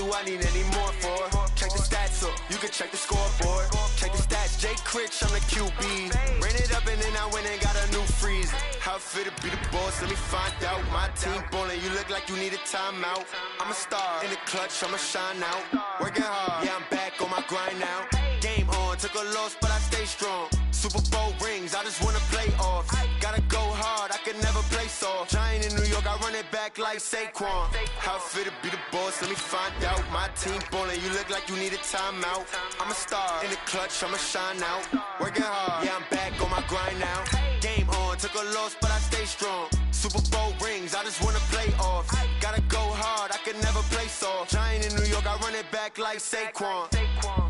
do I need any more for? Check the stats up, you can check the scoreboard. Check the stats, Jay Critch, I'm the QB. Ran it up and then I went and got a new freeze. How fit to be the boss, let me find out. My team ballin', you look like you need a timeout. I'm a star, in the clutch, I'ma shine out. Working hard, yeah, I'm back on my grind now. Game on, took a loss, but I stay strong. Super Bowl rings, I just wanna play off. Gotta go hard, I can never play soft. Giant in New York, I run it back like Saquon. How fit to be the boss, let me find out. My team ballin', you look like you need a timeout. I'm a star, in the clutch, I'ma shine out. Working hard, yeah, I'm back on my grind now. Game on, took a loss, but I stay strong. Super Bowl rings, I just wanna play off. Gotta go hard, I can never play soft. Giant in New York, I run it back like Saquon.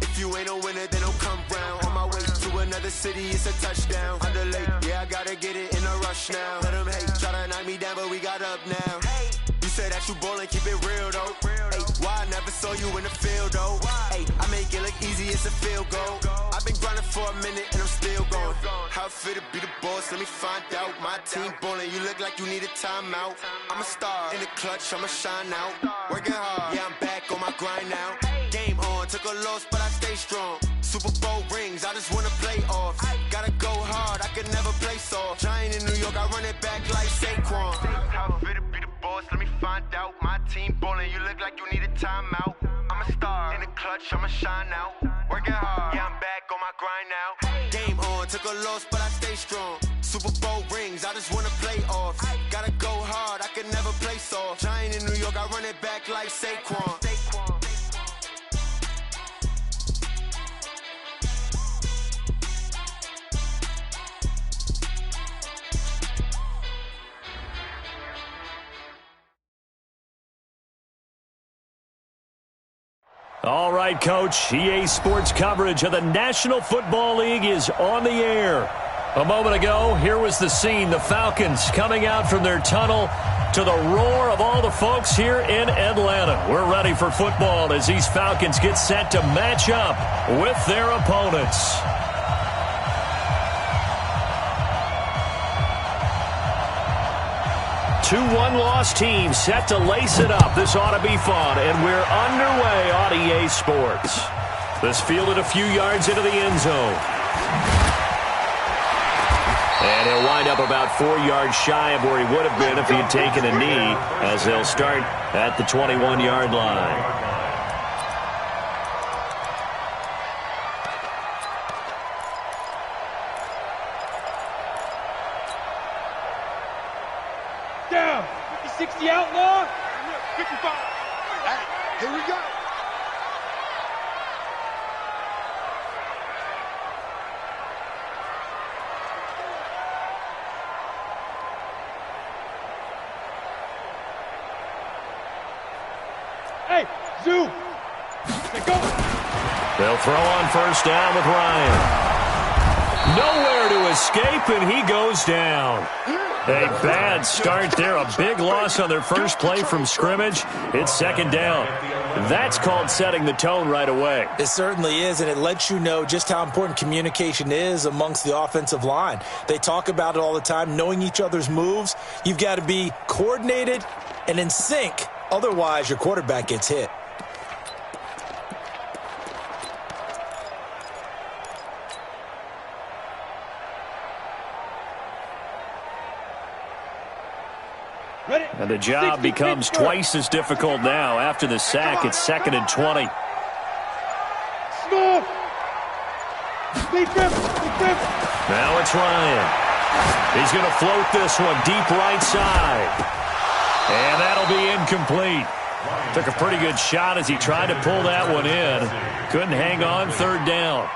If you ain't a winner, then don't come round. On my way to another city, it's a touchdown. Underlay, yeah, I gotta get it in a rush now. Let them hate, try to knock me down, but we got up now. You say that you ballin', keep it real though. Hey, why I never saw you in the field though? Hey, I make it look easy, it's a field goal. I've been grinding for a minute and I'm still going. How fit to be the boss, let me find out. My team ballin', you look like you need a timeout. I'm a star, in the clutch, I'ma shine out. Working hard, yeah, I'm back on my grind now. Game on, took a loss, but I stay strong. Super Bowl rings, I just wanna play off. Gotta go hard, I can never play soft. Giant in New York, I run it back like Saquon. How fit to be the boss, let me find out. My team ballin', you look like you need a timeout. I'm a star, in the clutch, I'ma shine out. Working hard, yeah, I'm back on my grind now. Game on, took a loss, but I stay strong. Super Bowl rings, I just wanna play off. Gotta go hard, I can never play soft. Giant in New York, I run it back like Saquon. All right, Coach. EA Sports coverage of the National Football League is on the air. A moment ago, here was the scene. The Falcons coming out from their tunnel to the roar of all the folks here in Atlanta. We're ready for football as these Falcons get set to match up with their opponents. Two one-loss teams set to lace it up. This ought to be fun, and we're underway on EA Sports. This fielded a few yards into the end zone. And he'll wind up about 4 yards shy of where he would have been if he had taken a knee, as they'll start at the 21-yard line. Down. 50-60 outlaw. 55. Hey, here we go. Hey, Zoo. Let's go. They'll throw on first down with Ryan. Nowhere to escape, and he goes down. A bad start there. A big loss on their first play from scrimmage. It's second down. That's called setting the tone right away. It certainly is, and it lets you know just how important communication is amongst the offensive line. They talk about it all the time, knowing each other's moves. You've got to be coordinated and in sync. Otherwise, your quarterback gets hit. And the job becomes twice as difficult now. After the sack, it's 2nd and 20. Now it's Ryan. He's going to float this one deep right side. And that'll be incomplete. Took a pretty good shot as he tried to pull that one in. Couldn't hang on, third down.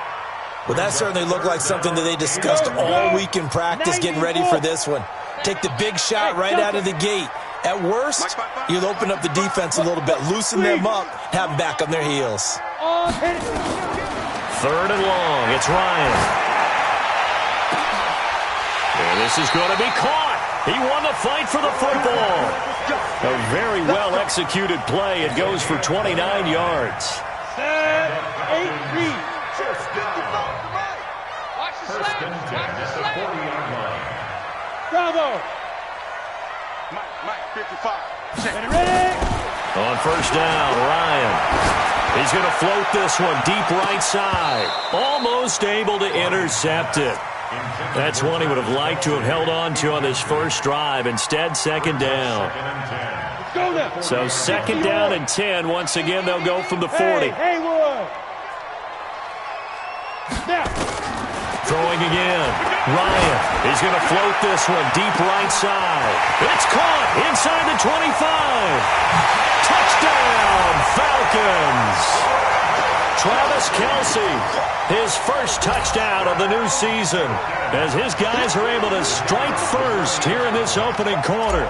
Well, that certainly looked like something that they discussed all week in practice, getting ready for this one. Take the big shot right out of the gate. At worst, you'll open up the defense a little bit, loosen them up, have them back on their heels. Third and long, it's Ryan. And this is going to be caught. He won the fight for the football. A very well-executed play. It goes for 29 yards. 7-8-3. Watch the slap. Bravo. Mike, 55. Ready. On first down, Ryan. He's going to float this one deep right side. Almost able to intercept it. That's one he would have liked to have held on to on this first drive. Instead, second down. So second down and 10. Once again, they'll go from the 40. Throwing again. Ryan. He's going to float this one deep right side. It's caught inside the 25. Touchdown, Falcons. Travis Kelce, his first touchdown of the new season, as his guys are able to strike first here in this opening quarter.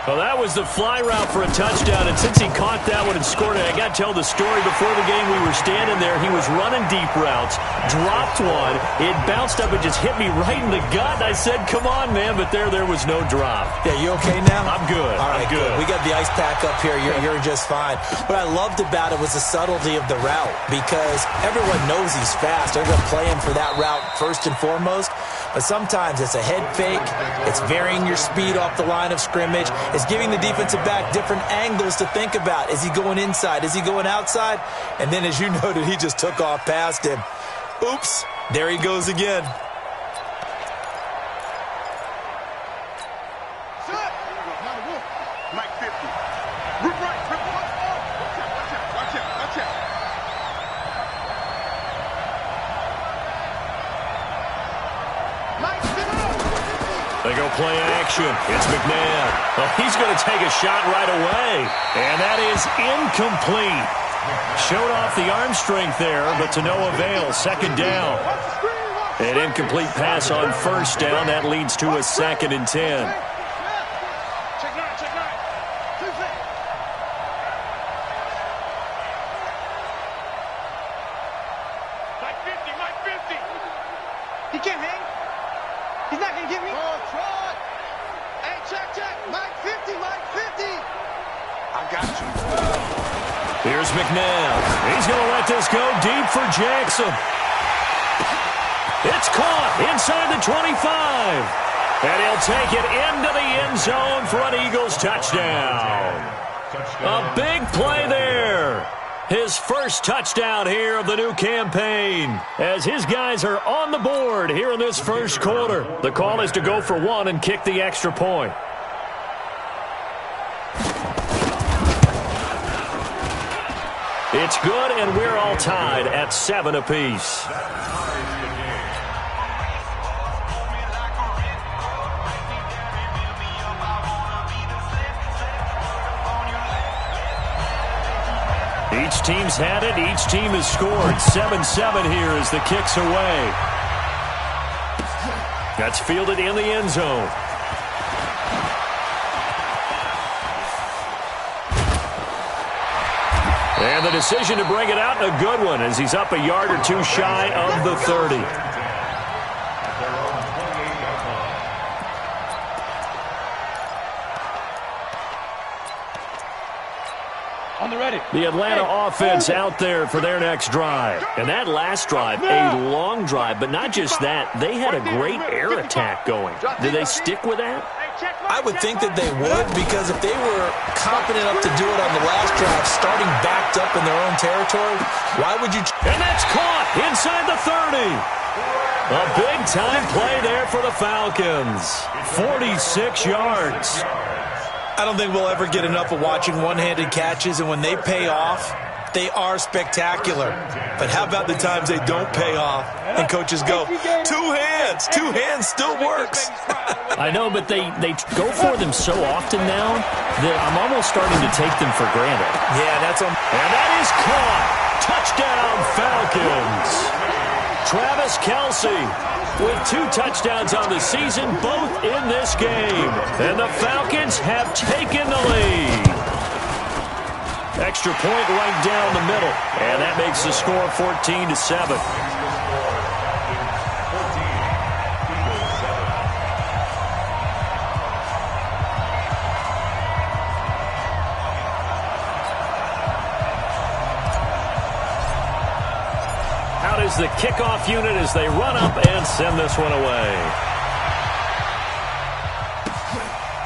Well, that was the fly route for a touchdown, and since he caught that one and scored it, I got to tell the story. Before the game, we were standing there. He was running deep routes, dropped one. It bounced up and just hit me right in the gut. I said, come on, man, but there was no drop. Yeah, you okay now? I'm good. All right, good. We got the ice pack up here. You're just fine. What I loved about it was the subtlety of the route, because everyone knows he's fast. They're going to play him for that route first and foremost. But sometimes it's a head fake. It's varying your speed off the line of scrimmage. It's giving the defensive back different angles to think about. Is he going inside? Is he going outside? And then, as you noted, he just took off past him. Oops, there he goes again. They go play action. It's McNabb. Well, he's going to take a shot right away. And that is incomplete. Showed off the arm strength there, but to no avail. Second down. An incomplete pass on first down. That leads to a second and 10. He can't hang. He's not going to get me. Oh, try. Hey, check. Mike 50. I got you. Here's McNabb. He's going to let this go deep for Jackson. It's caught inside the 25. And he'll take it into the end zone for an Eagles touchdown. A big play there. His first touchdown here of the new campaign, as his guys are on the board here in this first quarter. The call is to go for one and kick the extra point. It's good, and we're all tied at 7 apiece. Each team's had it. Each team has scored. 7-7 here as the kick's away. That's fielded in the end zone. And the decision to bring it out, a good one, as he's up a yard or two shy of the 30. The Atlanta offense out there for their next drive. And that last drive, a long drive, but not just that. They had a great air attack going. Did they stick with that? I would think that they would, because if they were confident enough to do it on the last drive, starting backed up in their own territory, why would you? And that's caught inside the 30. A big-time play there for the Falcons. 46 yards. I don't think we'll ever get enough of watching one-handed catches, and when they pay off, they are spectacular. But how about the times they don't pay off and coaches go, two hands still works. I know, but they go for them so often now that I'm almost starting to take them for granted. Yeah, and that is caught. Touchdown, Falcons. Travis Kelce with 2 touchdowns on the season, both in this game. And the Falcons have taken the lead. Extra point right down the middle. And that makes the score 14-7. Is the kickoff unit as they run up and send this one away.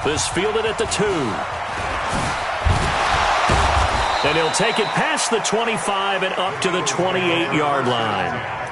This fielded at the 2. And he'll take it past the 25 and up to the 28-yard line.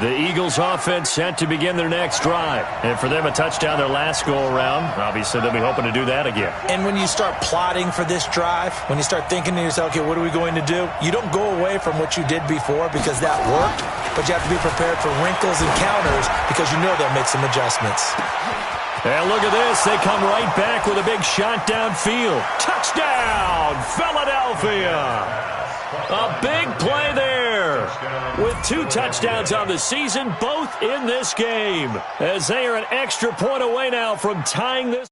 The Eagles offense set to begin their next drive. And for them, a touchdown their last go-around. Obviously, they'll be hoping to do that again. And when you start plotting for this drive, when you start thinking to yourself, okay, what are we going to do? You don't go away from what you did before because that worked, but you have to be prepared for wrinkles and counters because you know they'll make some adjustments. And look at this. They come right back with a big shot downfield. Touchdown, Philadelphia. A big play there with 2 touchdowns on the season, both in this game, as they are an extra point away now from tying this.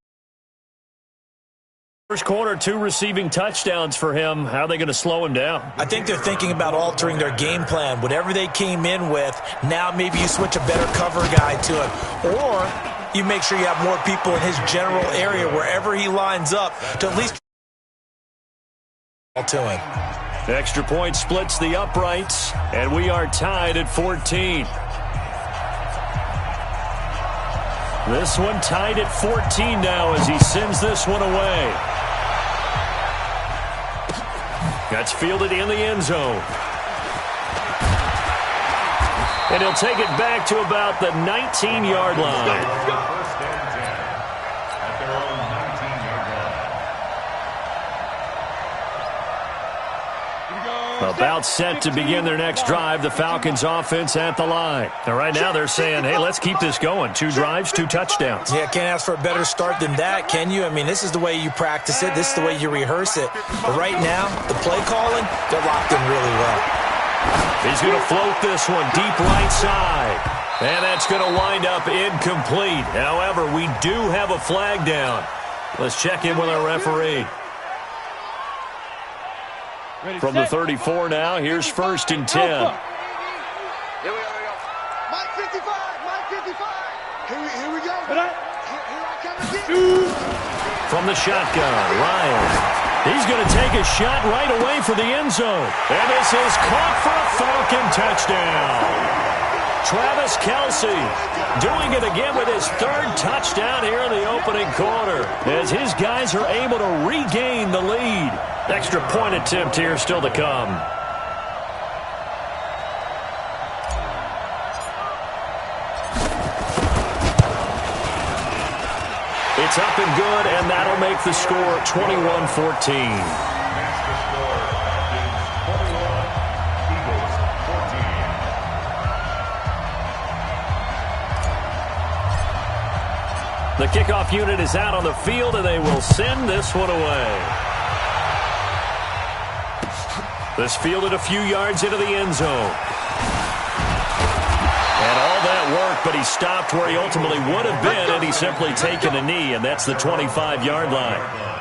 First quarter, 2 receiving touchdowns for him. How are they going to slow him down? I think they're thinking about altering their game plan. Whatever they came in with, now maybe you switch a better cover guy to it. Or you make sure you have more people in his general area wherever he lines up to at least to him. The extra point splits the uprights, and we are tied at 14. This one tied at 14 now as he sends this one away. That's fielded in the end zone. And he'll take it back to about the 19-yard line. About set to begin their next drive, the Falcons offense at the line. And right now they're saying, hey, let's keep this going. 2 drives, 2 touchdowns. Yeah, can't ask for a better start than that, can you? I mean, this is the way you practice it. This is the way you rehearse it. But right now, the play calling, they're locked in really well. He's going to float this one deep right side. And that's going to wind up incomplete. However, we do have a flag down. Let's check in with our referee. From the 34 now, here's 1st and 10. Here we go. Mike 55, Mike 55. Here we go. Here I come again. From the shotgun, Ryan. He's going to take a shot right away for the end zone. And this is caught for a Falcon touchdown. Travis Kelce doing it again with his 3rd touchdown here in the opening quarter as his guys are able to regain the lead. Extra point attempt here still to come. It's up and good, and that'll make the score 21-14. The kickoff unit is out on the field, and they will send this one away. This fielded a few yards into the end zone. And all that work, but he stopped where he ultimately would have been, and he's simply taken a knee, and that's the 25-yard line.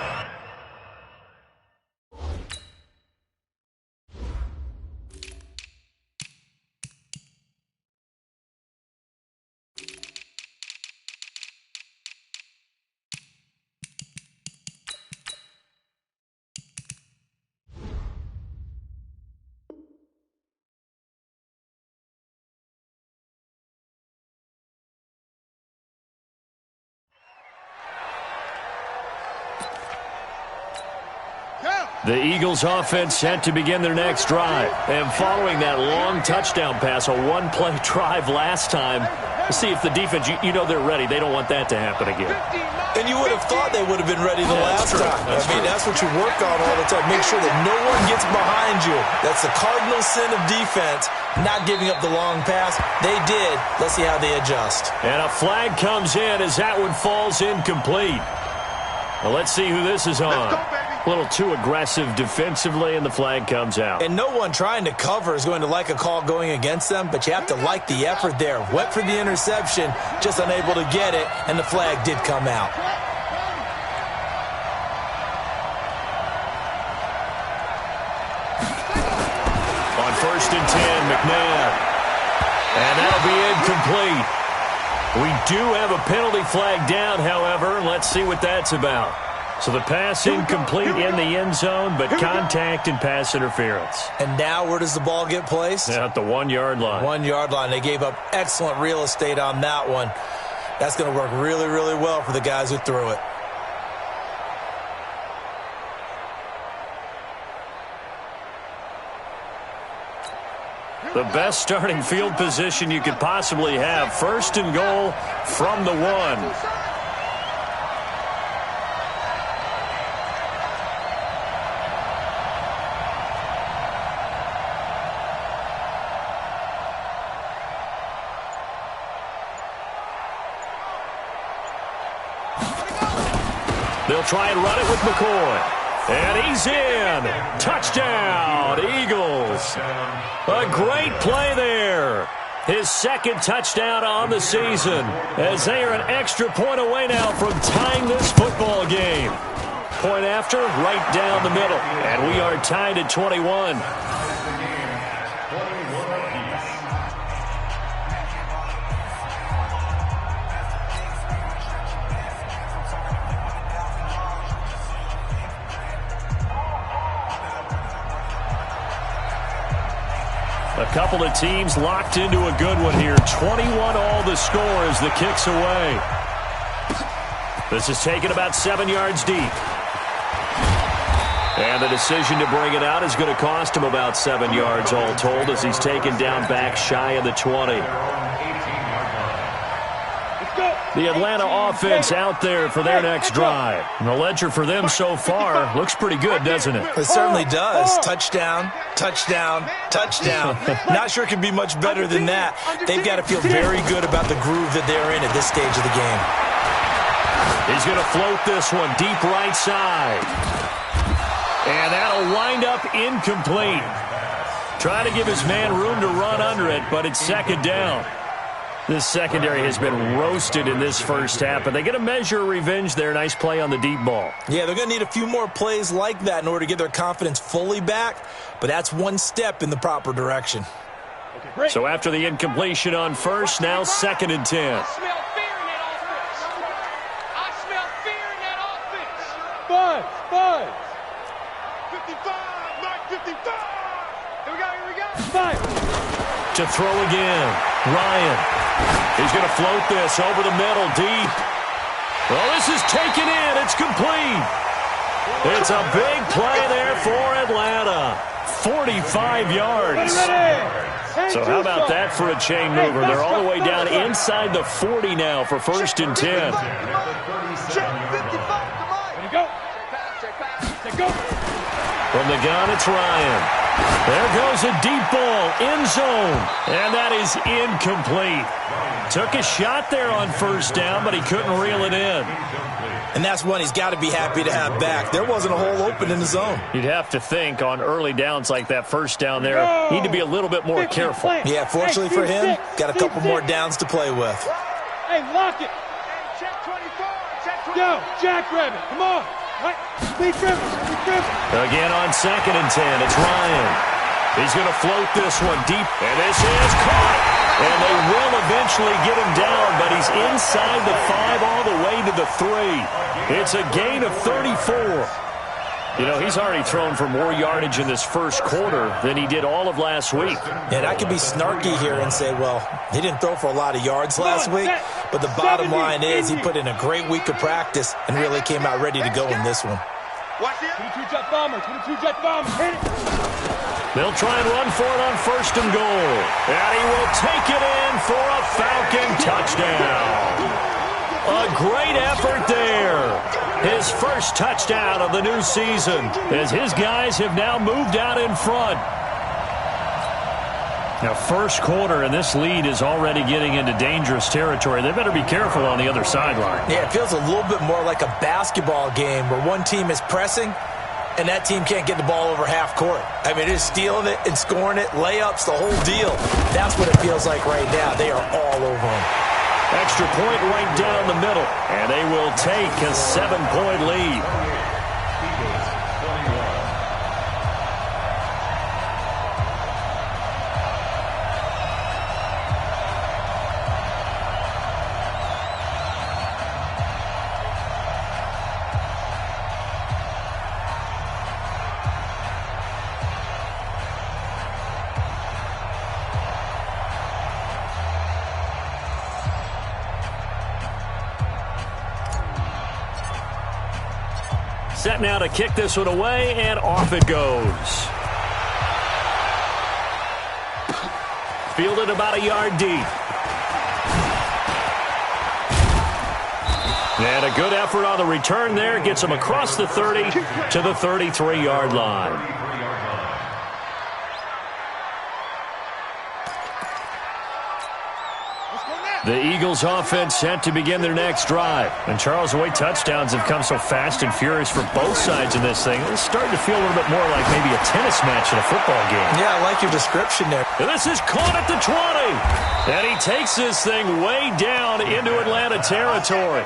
The Eagles offense set to begin their next drive. And following that long touchdown pass, a 1-play drive last time, let's see if the defense, you know they're ready. They don't want that to happen again. And you would have thought they would have been ready the last time. That's what you work on all the time. Make sure that no one gets behind you. That's the cardinal sin of defense, not giving up the long pass. They did. Let's see how they adjust. And a flag comes in as that one falls incomplete. Well, let's see who this is on. A little too aggressive defensively, and the flag comes out. And no one trying to cover is going to like a call going against them, but you have to like the effort there. Went for the interception, just unable to get it, and the flag did come out. On 1st and 10, McNabb. And that'll be incomplete. We do have a penalty flag down, however. Let's see what that's about. So the pass incomplete in the end zone, but contact and pass interference. And now where does the ball get placed? At the 1-yard line. 1-yard line. They gave up excellent real estate on that one. That's going to work really, really well for the guys who threw it. The best starting field position you could possibly have. 1st and goal from the 1. They'll try and run it with McCoy. And he's in. Touchdown, Eagles. A great play there. His 2nd touchdown on the season, as they are an extra point away now from tying this football game. Point after, right down the middle. And we are tied at 21. A couple of teams locked into a good one here. 21 all the score as the kick's away. This is taken about 7 yards deep. And the decision to bring it out is going to cost him about 7 yards all told, as he's taken down back shy of the 20. The Atlanta offense out there for their next drive. And the ledger for them so far looks pretty good, doesn't it? It certainly does. Touchdown, touchdown, touchdown. Not sure it could be much better than that. They've got to feel very good about the groove that they're in at this stage of the game. He's going to float this one deep right side. And that'll wind up incomplete. Trying to give his man room to run under it, but it's 2nd down. This secondary has been roasted in this first half, but they get a measure of revenge there. Nice play on the deep ball. Yeah, they're going to need a few more plays like that in order to get their confidence fully back, but that's one step in the proper direction. So after the incompletion on 1st, now 2nd and 10. I smell fear in that offense. I smell fear in that offense. Buzz. 55, Mike 55. Here we go. 5. To throw again. Ryan. He's going to float this over the middle, deep. Well, this is taken in. It's complete. It's a big play there for Atlanta. 45 yards. So how about that for a chain mover? They're all the way down inside the 40 now for 1st and 10. From the gun, it's Ryan. There goes a deep ball, end zone, and that is incomplete. Took a shot there on 1st down, but he couldn't reel it in. And that's one he's got to be happy to have back. There wasn't a hole open in the zone. You'd have to think on early downs like that 1st down there, need to be a little bit more careful. Yeah, fortunately for him, got a couple more downs to play with. Hey, lock it. Check 24. Check 24. Yo, Jackrabbit, come on. Big dribble. Again on 2nd and 10, it's Ryan. He's going to float this one deep, and this is caught. And they will eventually get him down, but he's inside the 5 all the way to the 3. It's a gain of 34. You know, he's already thrown for more yardage in this first quarter than he did all of last week. And I could be snarky here and say, well, he didn't throw for a lot of yards last week, but the bottom line is he put in a great week of practice and really came out ready to go in this one. 22 jet bomber, hit it. They'll try and run for it on 1st and goal. And he will take it in for a Falcon touchdown. A great effort there. His first touchdown of the new season, as his guys have now moved out in front. Now, first quarter, and this lead is already getting into dangerous territory. They better be careful on the other sideline. Yeah, it feels a little bit more like a basketball game where one team is pressing and that team can't get the ball over half court. I mean, it's stealing it and scoring it, layups, the whole deal. That's what it feels like right now. They are all over them. Extra point right down the middle, and they will take a 7-point lead. Set now to kick this one away, and off it goes. Fielded about a yard deep. And a good effort on the return there. Gets him across the 30 to the 33-yard line. The Eagles offense set to begin their next drive. And Charles, the way touchdowns have come so fast and furious for both sides in this thing, it's starting to feel a little bit more like maybe a tennis match in a football game. Yeah, I like your description there. And this is caught at the 20. And he takes this thing way down into Atlanta territory.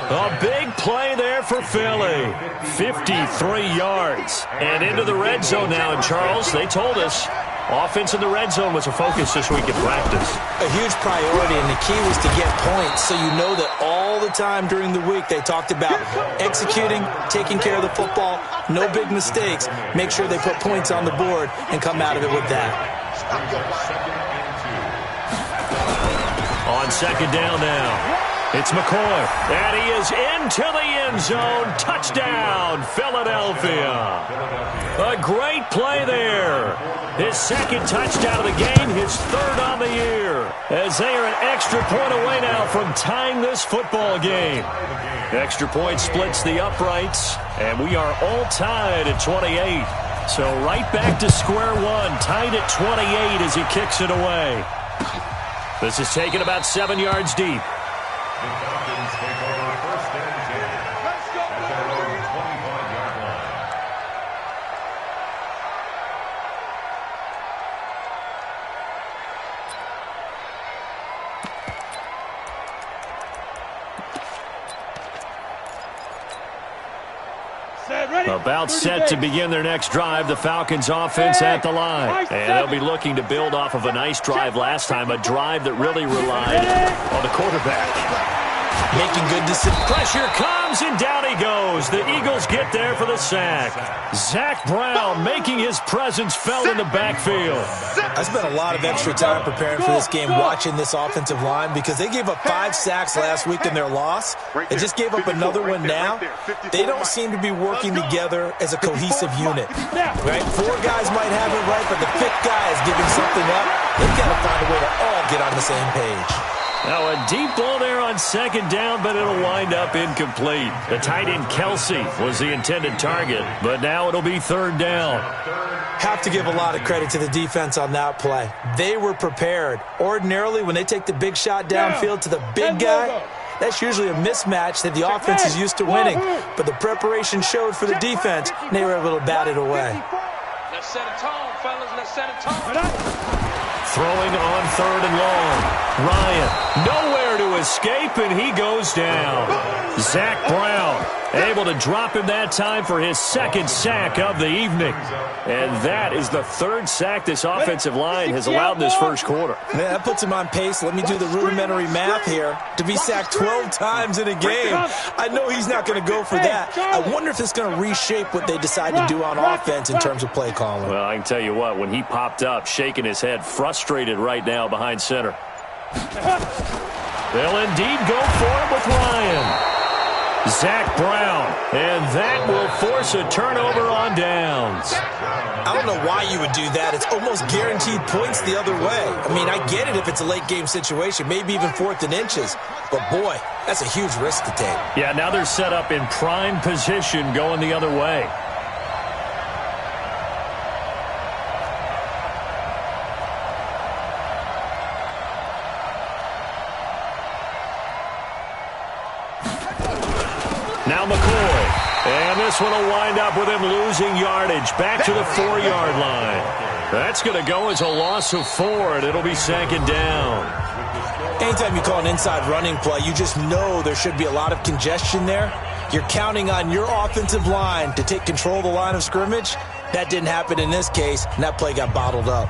A big play there for Philly. 53 yards. And into the red zone now. And Charles, they told us, offense in the red zone was a focus this week in practice. A huge priority, and the key was to get points. So you know that all the time during the week they talked about executing, taking care of the football, no big mistakes. Make sure they put points on the board and come out of it with that. On second down now. It's McCoy, and he is into the end zone. Touchdown, Philadelphia. A great play there. His second touchdown of the game, his third on the year, as they are an extra point away now from tying this football game. Extra point splits the uprights, and we are all tied at 28. So right back to square one, tied at 28 as he kicks it away. This is taken about 7 yards deep. The Falcons take over first and 10 at their own 25-yard line. About set to begin their next drive, the Falcons offense at the line. And they'll be looking to build off of a nice drive last time, a drive that really relied on the quarterback. Making good decisions. Pressure comes, and down he goes. The Eagles get there for the sack. Zach Brown making his presence felt in the backfield. I spent a lot of extra time preparing for this game watching this offensive line because they gave up 5 sacks last week in their loss. They just gave up another one now. They don't seem to be working together as a cohesive unit. Right? 4 guys might have it right, but the 5th guy is giving something up. They've got to find a way to all get on the same page. Now a deep ball there on second down, but it'll wind up incomplete. The tight end Kelsey was the intended target, but now it'll be third down. Have to give a lot of credit to the defense on that play. They were prepared. Ordinarily, when they take the big shot downfield to the big guy, that's usually a mismatch that the offense is used to winning. But the preparation showed for the defense, and they were able to bat it away. Let's set a tone, fellas. Let's set a tone. Throwing on third and long. Ryan, nowhere to escape, and he goes down. Zach Brown able to drop him that time for his second sack of the evening. And that is the 3rd sack this offensive line has allowed this first quarter. Man, that puts him on pace. Let me do the rudimentary math here. To be sacked 12 times in a game, I know he's not going to go for that. I wonder if it's going to reshape what they decide to do on offense in terms of play calling. Well, I can tell you what, when he popped up, shaking his head, frustrated right now behind center. They'll indeed go for it with Ryan. Zach Brown, and that will force a turnover on downs. I don't know why you would do that. It's almost guaranteed points the other way. I mean, I get it if it's a late game situation, maybe even 4th and inches. But, boy, that's a huge risk to take. Yeah, now they're set up in prime position going the other way. Now McCoy, and this one will wind up with him losing yardage back to the 4-yard line. That's going to go as a loss of 4, and it'll be second down. Anytime you call an inside running play, you just know there should be a lot of congestion there. You're counting on your offensive line to take control of the line of scrimmage. That didn't happen in this case, and that play got bottled up.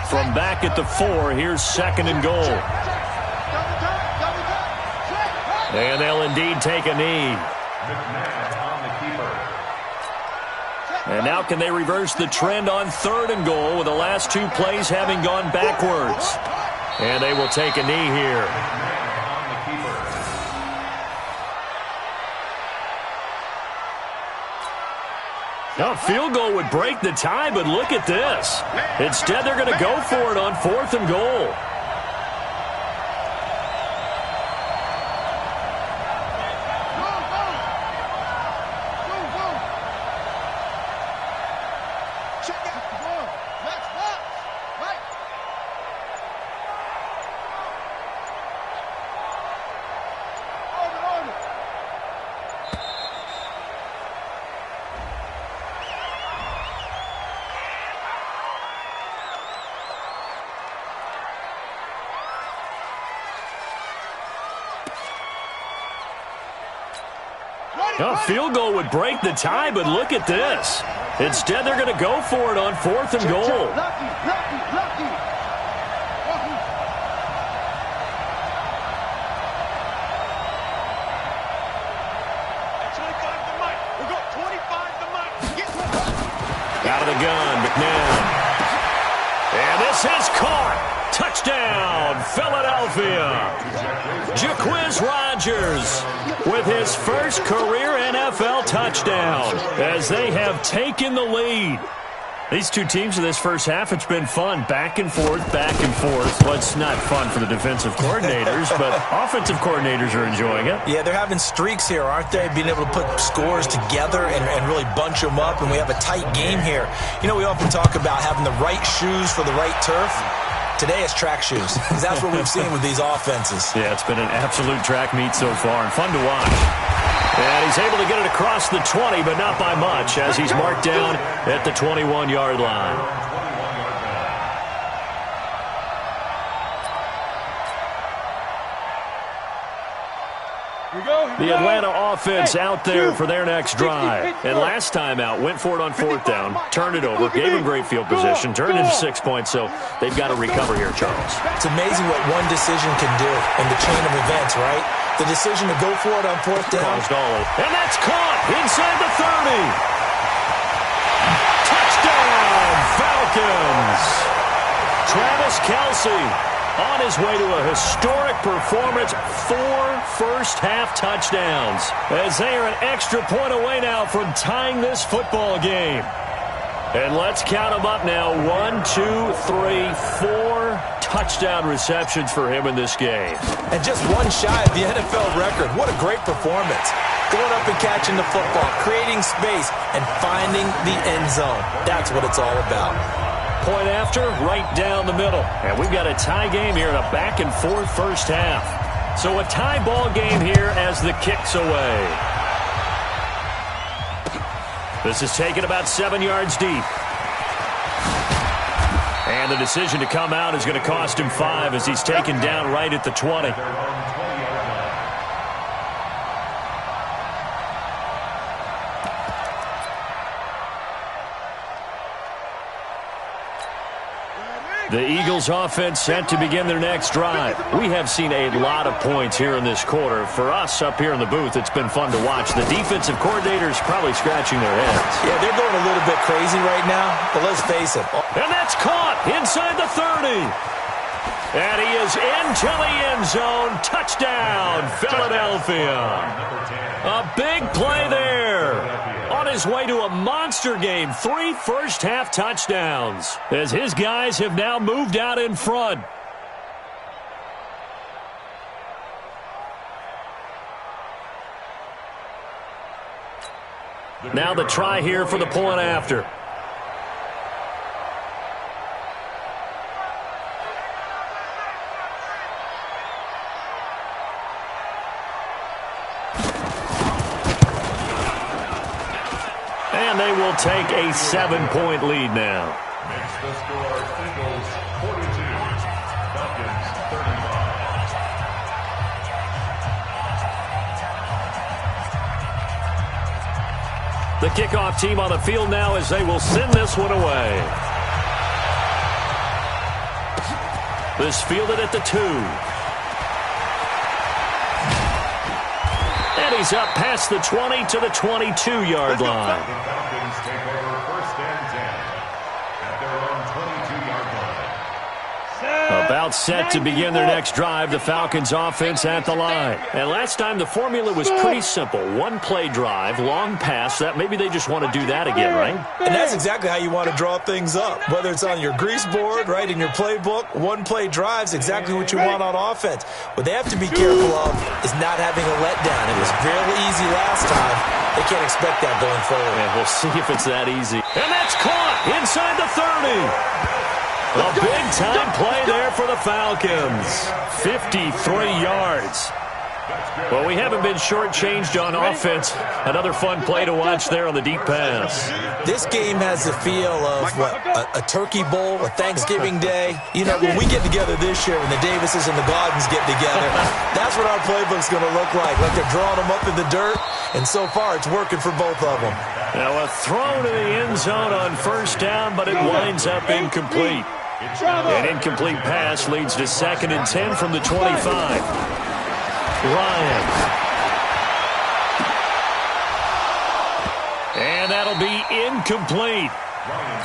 From back at the 4, here's second and goal. And they'll indeed take a knee. McMahon on the keeper. And now can they reverse the trend on 3rd and goal with the last 2 plays having gone backwards? And they will take a knee here. A field goal would break the tie, but look at this. Instead, they're going to go for it on 4th and goal. A field goal would break the tie, but look at this. Instead, they're going to go for it on 4th and goal. Out of the gun, McNabb. And this is caught. Touchdown, Philadelphia. Jacquizz Rodgers with his first career NFL touchdown as they have taken the lead. These two teams in this first half, it's been fun. Back and forth, back and forth. Well, it's not fun for the defensive coordinators, but offensive coordinators are enjoying it. Yeah, they're having streaks here, aren't they? Being able to put scores together and really bunch them up, and we have a tight game here. You know, we often talk about having the right shoes for the right turf. Today it's track shoes. That's what we've seen with these offenses. Yeah, it's been an absolute track meet so far and fun to watch. And he's able to get it across the 20, but not by much as he's marked down at the 21-yard line. The Atlanta offense out there for their next drive. And last time out, went for it on 4th down, turned it over, gave them great field position, turned into 6 points, so they've got to recover here, Charles. It's amazing what one decision can do in the chain of events, right? The decision to go for it on 4th down. And that's caught inside the 30. Touchdown, Falcons. Travis Kelce on his way to a historic performance, 4 first-half touchdowns, as they are an extra point away now from tying this football game. And let's count them up now. 1, 2, 3, 4 touchdown receptions for him in this game. And just one shy of the NFL record. What a great performance. Going up and catching the football, creating space, and finding the end zone. That's what it's all about. Point after, right down the middle. And we've got a tie game here in a back-and-forth first half. So a tie ball game here as the kick's away. This is taken about 7 yards deep. And the decision to come out is going to cost him 5 as he's taken down right at the 20. The Eagles offense set to begin their next drive. We have seen a lot of points here in this quarter. For us up here in the booth, it's been fun to watch. The defensive coordinators probably scratching their heads. Yeah, they're going a little bit crazy right now, but let's face it. And that's caught inside the 30. And he is into the end zone. Touchdown, Philadelphia. A big play there. On his way to a monster game, 3 first-half touchdowns, as his guys have now moved out in front. Now the try here for the point after. And they will take a 7-point lead now. Makes the score Eagles 42, Falcons 35. The kickoff team on the field now as they will send this one away. This fielded at the 2. And he's up past the 20 to the 22-yard line. The Falcons take over first and 10 at their own 22-yard line. About set to begin their next drive, the Falcons offense at the line. And last time the formula was pretty simple. One play drive, long pass. That maybe they just want to do that again, right? And that's exactly how you want to draw things up. Whether it's on your grease board, right, in your playbook, one play drive's exactly what you want on offense. What they have to be careful of is not having a letdown. It was fairly easy last time. They can't expect that going forward. And we'll see if it's that easy. And that's caught inside the 30. A big-time play there for the Falcons. 53 yards. Well, we haven't been shortchanged on offense. Another fun play to watch there on the deep pass. This game has the feel of, a turkey bowl, a Thanksgiving day. You know, when we get together this year, when the Davises and the Gardens get together, that's what our playbook's going to look like they're drawing them up in the dirt, and so far it's working for both of them. Now a throw to the end zone on first down, but it winds up incomplete. An incomplete pass leads to 2nd and 10 from the 25. Ryan. And that'll be incomplete.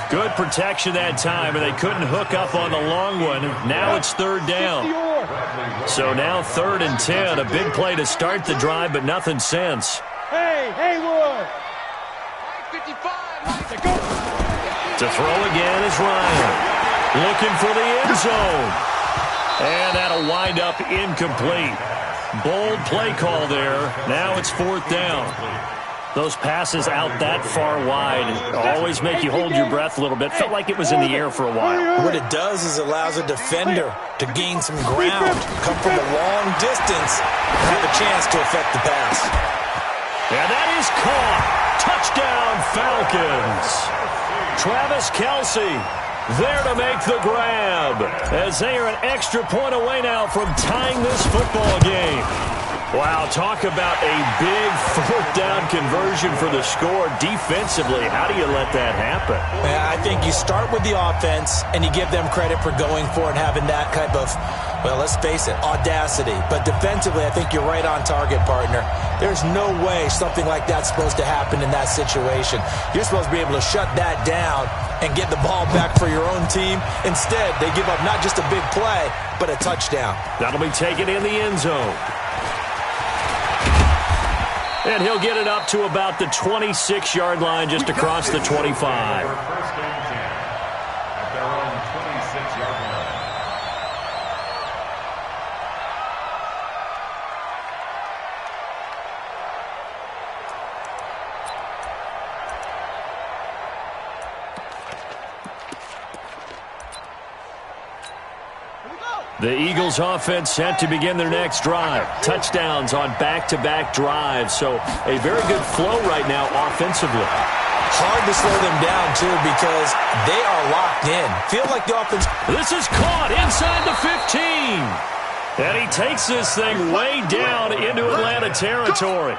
Good protection that time, and they couldn't hook up on the long one. Now it's 3rd down. So now 3rd and 10. A big play to start the drive, but nothing since. Hey, Haywood. To throw again is Ryan. Looking for the end zone. And that'll wind up incomplete. Bold play call there. Now it's 4th down. Those passes out that far wide always make you hold your breath a little bit. Felt like it was in the air for a while. What it does is allows a defender to gain some ground, come from a long distance, and have a chance to affect the pass. And that is caught. Touchdown, Falcons. Travis Kelce there to make the grab, as they are an extra point away now from tying this football game. Wow, talk about a big 4th down conversion for the score. Defensively, how do you let that happen? I think you start with the offense, and you give them credit for going for it and having that type of, well, let's face it, audacity. But defensively, I think you're right on target, partner. There's no way something like that's supposed to happen in that situation. You're supposed to be able to shut that down and get the ball back for your own team. Instead, they give up not just a big play, but a touchdown. That'll be taken in the end zone. And he'll get it up to about the 26-yard line, just across the 25. First and 10 at their own 26-yard line. The Eagles offense set to begin their next drive. Touchdowns on back-to-back drives. So a very good flow right now offensively. Hard to slow them down, too, because they are locked in. Feel like the offense. This is caught inside the 15. And he takes this thing way down into Atlanta territory.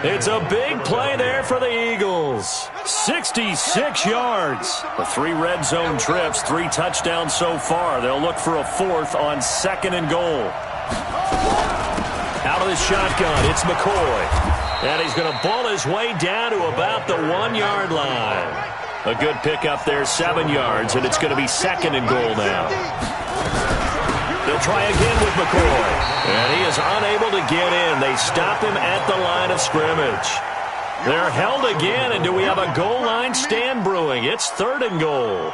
It's a big play there for the Eagles. 66 yards. The 3 red zone trips, 3 touchdowns so far. They'll look for a 4th on 2nd and goal. Out of the shotgun, it's McCoy. And he's going to ball his way down to about the 1-yard line. A good pickup there, 7 yards, and it's going to be 2nd and goal now. They'll try again with McCoy. And he is unable to get in. They stop him at the line of scrimmage. They're held again, and do we have a goal line stand brewing? It's 3rd and goal.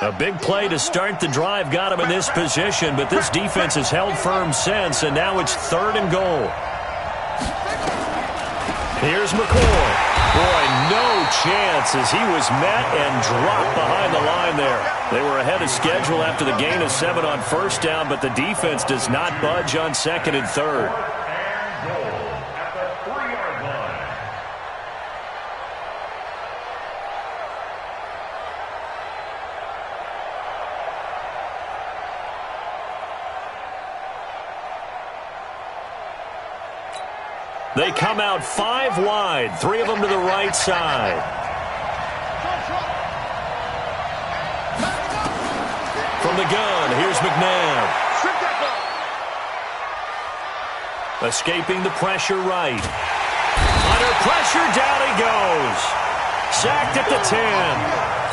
A big play to start the drive got him in this position, but this defense has held firm since, and now it's 3rd and goal. Here's McCoy. Boy, no chance as he was met and dropped behind the line there. They were ahead of schedule after the gain of 7 on first down, but the defense does not budge on 2nd and 3rd. And goal at the 3-yard line. They come out 5 wide, 3 of them to the right side. From the gun, here's McNabb. Escaping the pressure right. Under pressure, down he goes. Sacked at the 10.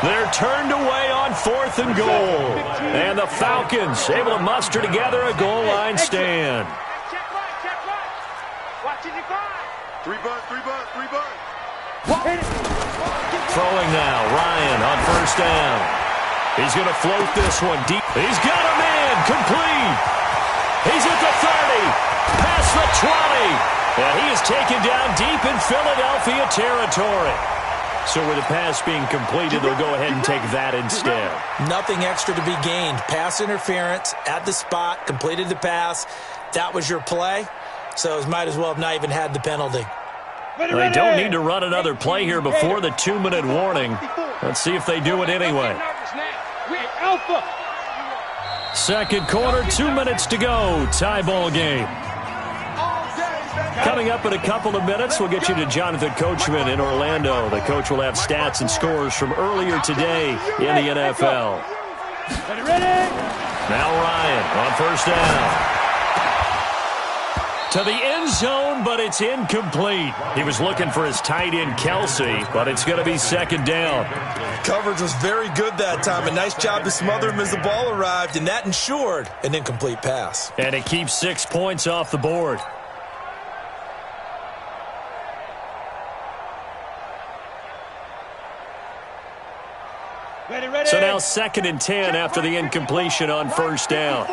They're turned away on 4th and goal. And the Falcons able to muster together a goal line stand. Three buns. Throwing now, Ryan on 1st down. He's going to float this one deep. He's got a man, complete. He's at the 30, past the 20. And he is taken down deep in Philadelphia territory. So with the pass being completed, they'll go ahead and take that instead. Nothing extra to be gained. Pass interference at the spot, completed the pass. That was your play. So might as well have not even had the penalty. They don't need to run another play here before the 2-minute warning. Let's see if they do it anyway. Second quarter, 2 minutes to go. Tie ball game. Coming up in a couple of minutes, we'll get you to Jonathan Coachman in Orlando. The coach will have stats and scores from earlier today in the NFL. Now Ryan on 1st down. To the end zone, but it's incomplete. He was looking for his tight end, Kelsey, but it's going to be 2nd down. Coverage was very good that time. A nice job to smother him as the ball arrived, and that ensured an incomplete pass. And it keeps 6 points off the board. So now 2nd and 10 after the incompletion on 1st down.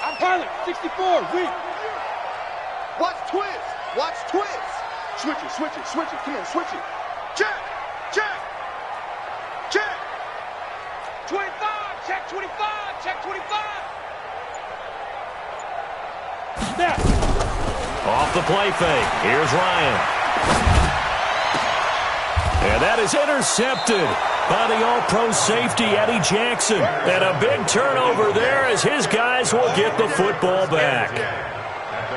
I'm Pilot, 64, weak. Watch twist. Switch it. Come on, switch it. Check. 25, check 25. Snap. Off the play fake. Here's Ryan. And that is intercepted by the all-pro safety, Eddie Jackson. And a big turnover there as his guys will get the football back.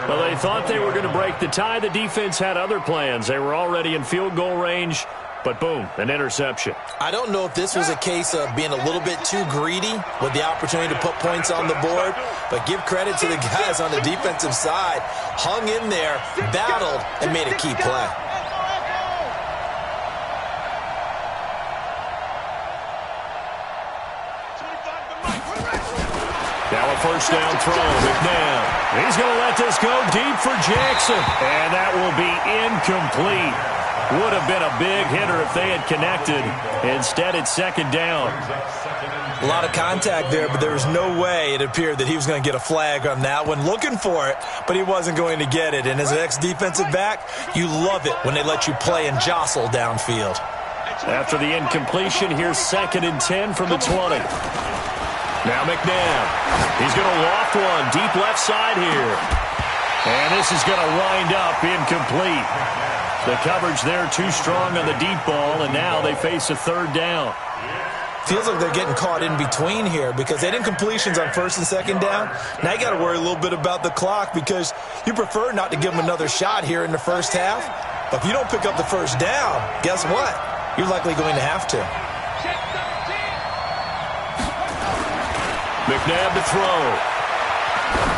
Well, they thought they were going to break the tie. The defense had other plans. They were already in field goal range, but boom, an interception. I don't know if this was a case of being a little bit too greedy with the opportunity to put points on the board, but give credit to the guys on the defensive side. Hung in there, battled, and made a key play. Now a 1st down throw. McNabb. He's going to let this go deep for Jackson. And that will be incomplete. Would have been a big hitter if they had connected. Instead, it's 2nd down. A lot of contact there, but there was no way it appeared that he was going to get a flag on that one. Looking for it, but he wasn't going to get it. And as an ex-defensive back, you love it when they let you play and jostle downfield. After the incompletion, here's 2nd and 10 from the 20. Now McNabb. He's going to loft one deep left side here. And this is going to wind up incomplete. The coverage there too strong on the deep ball, and now they face a 3rd down. Feels like they're getting caught in between here because they had incompletions on 1st and 2nd down. Now you got to worry a little bit about the clock because you prefer not to give them another shot here in the 1st half. But if you don't pick up the 1st down, guess what? You're likely going to have to. McNabb to throw.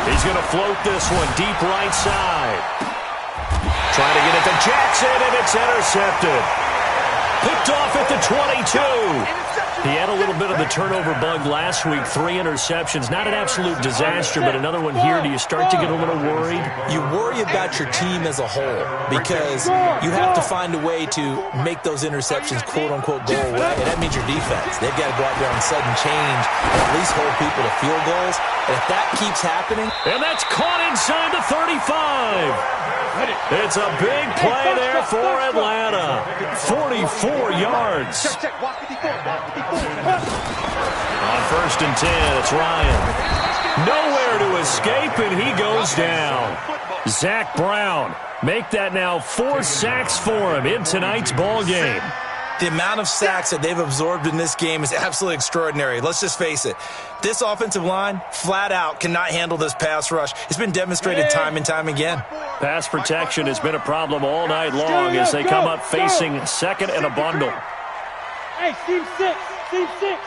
He's going to float this one deep right side. Trying to get it to Jackson, and it's intercepted. Picked off at the 22. He had a little bit of the turnover bug last week. 3 interceptions. Not an absolute disaster, but another one here. Do you start to get a little worried? You worry about your team as a whole because you have to find a way to make those interceptions, quote-unquote, go away. And that means your defense. They've got to go out there and sudden change and at least hold people to field goals. And if that keeps happening... And that's caught inside the 35. It's a big play there for Atlanta. 44 yards. On 1st and 10, it's Ryan. Nowhere to escape, and he goes down. Zach Brown, make that now 4 sacks for him in tonight's ball game. The amount of sacks that they've absorbed in this game is absolutely extraordinary. Let's just face it. This offensive line, flat out, cannot handle this pass rush. It's been demonstrated time and time again. Pass protection has been a problem all night long as they come up facing second and a bundle. Hey, team 6, team 6.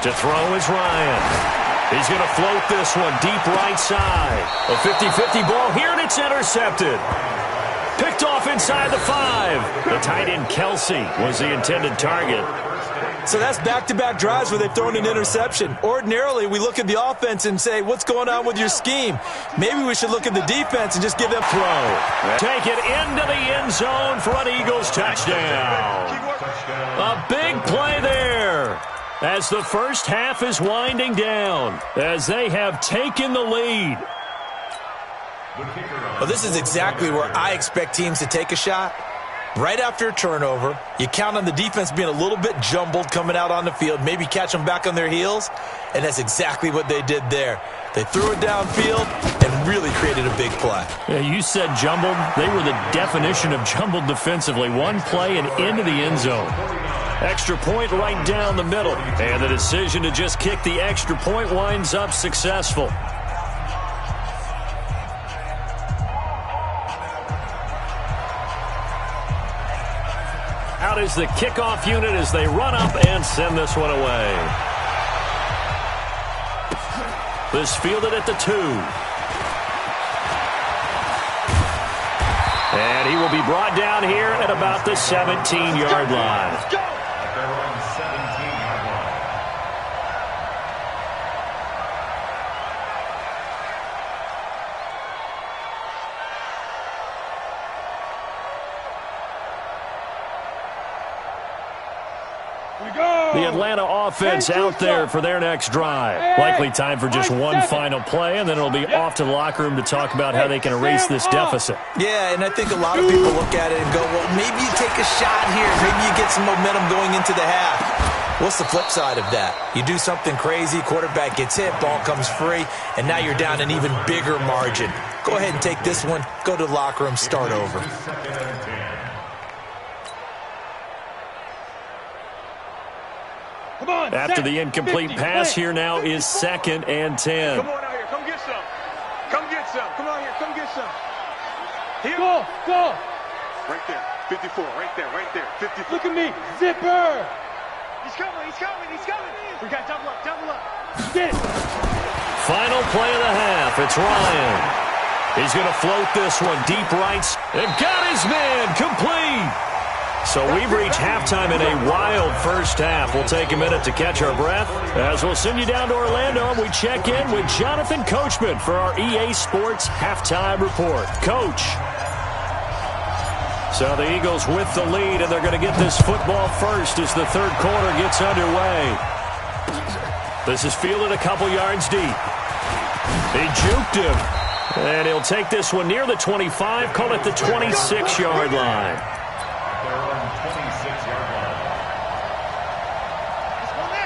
To throw is Ryan. He's going to float this one deep right side. A 50-50 ball here, and it's intercepted. Picked off inside the 5. The tight end Kelsey was the intended target. So that's back-to-back drives where they've thrown an interception. Ordinarily, we look at the offense and say, what's going on with your scheme? Maybe we should look at the defense and just give them throw. Take it into the end zone for an Eagles touchdown. A big play there as the first half is winding down, as they have taken the lead. Well, this is exactly where I expect teams to take a shot. Right after a turnover, you count on the defense being a little bit jumbled coming out on the field, maybe catch them back on their heels, and that's exactly what they did there. They threw it downfield and really created a big play. Yeah, you said jumbled. They were the definition of jumbled defensively. One play and into the end zone. Extra point right down the middle. And the decision to just kick the extra point winds up successful. Out is the kickoff unit as they run up and send this one away. This fielded at the 2. And he will be brought down here at about the 17-yard line. The Atlanta offense out there for their next drive. Likely time for just one final play, and then it'll be off to the locker room to talk about how they can erase this deficit. Yeah, and I think a lot of people look at it and go, well, maybe you take a shot here. Maybe you get some momentum going into the half. What's the flip side of that? You do something crazy, quarterback gets hit, ball comes free, and now you're down an even bigger margin. Go ahead and take this one, go to the locker room, start over. After the incomplete pass, here now is 2nd and 10. Come on out here. Come get some. Come get some. Come on here. Come get some. Here. Go. Right there. 54. Right there. Right there. 54. Look at me. Zipper. He's coming. He's coming. He's coming. We got double up. Double up. Get it. Final play of the half. It's Ryan. He's going to float this one deep right. And got his man complete. So we've reached halftime in a wild first half. We'll take a minute to catch our breath as we'll send you down to Orlando and we check in with Jonathan Coachman for our EA Sports Halftime Report. Coach. So the Eagles with the lead, and they're going to get this football first as the third quarter gets underway. This is fielded a couple yards deep. He juked him, and he'll take this one near the 25, call it the 26-yard line.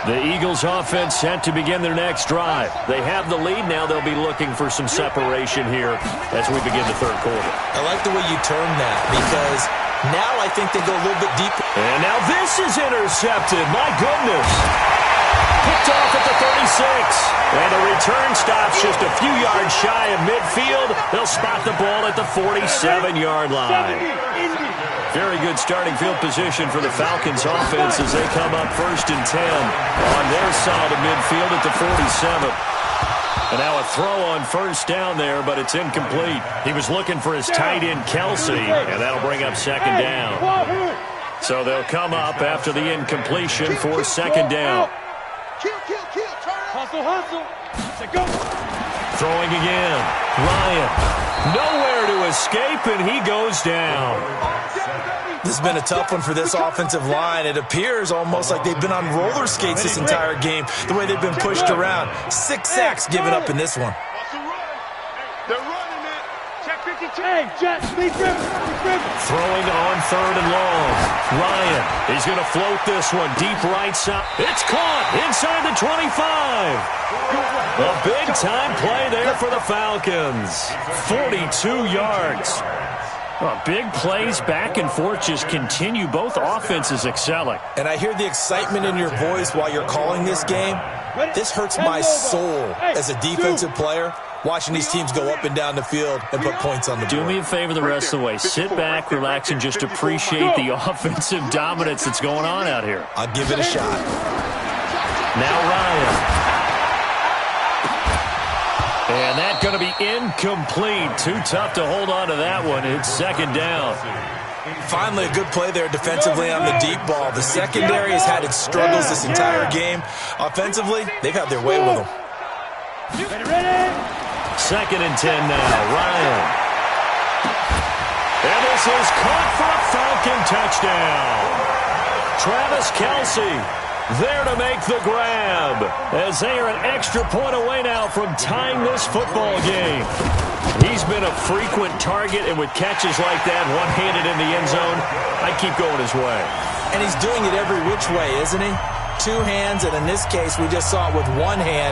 The Eagles offense set to begin their next drive. They have the lead now. They'll be looking for some separation here as we begin the third quarter. I like the way you term that because now I think they go a little bit deeper. And now this is intercepted. My goodness. Picked off at the 36. And the return stops just a few yards shy of midfield. They'll spot the ball at the 47-yard line. Very good starting field position for the Falcons offense as they come up 1st and 10 on their side of midfield at the 47. And now a throw on first down there, but it's incomplete. He was looking for his tight end Kelsey, and that'll bring up 2nd down. So they'll come up after the incompletion for 2nd down. Hustle. Go. Throwing again. Ryan. Nowhere to escape, and he goes down. This has been a tough one for this offensive line. It appears almost like they've been on roller skates this entire game, the way they've been pushed around. 6 sacks given up in this one. They're running it. check 52. Hey, Jet, lead dribble. Throwing on 3rd and long. Ryan, he's going to float this one deep right side. It's caught inside the 25. A big-time play there for the Falcons. 42 yards. Big plays back and forth just continue. Both offenses excelling. And I hear the excitement in your voice while you're calling this game. This hurts my soul as a defensive player, watching these teams go up and down the field and put points on the board. Do me a favor the rest of the way. Sit back, relax, and just appreciate the offensive dominance that's going on out here. I'll give it a shot. Now Ryan. And that's going to be incomplete. Too tough to hold on to that one. It's 2nd down. Finally, a good play there defensively on the deep ball. The secondary has had its struggles this entire game. Offensively, they've had their way with them. 2nd and 10 now. Ryan. And this is caught for a Falcon touchdown. Travis Kelce there to make the grab, as they are an extra point away now from tying this football game. He's been a frequent target, and with catches like that, one-handed in the end zone, I'd keep going his way. And he's doing it every which way, isn't he? 2 hands, and in this case, we just saw it with 1 hand.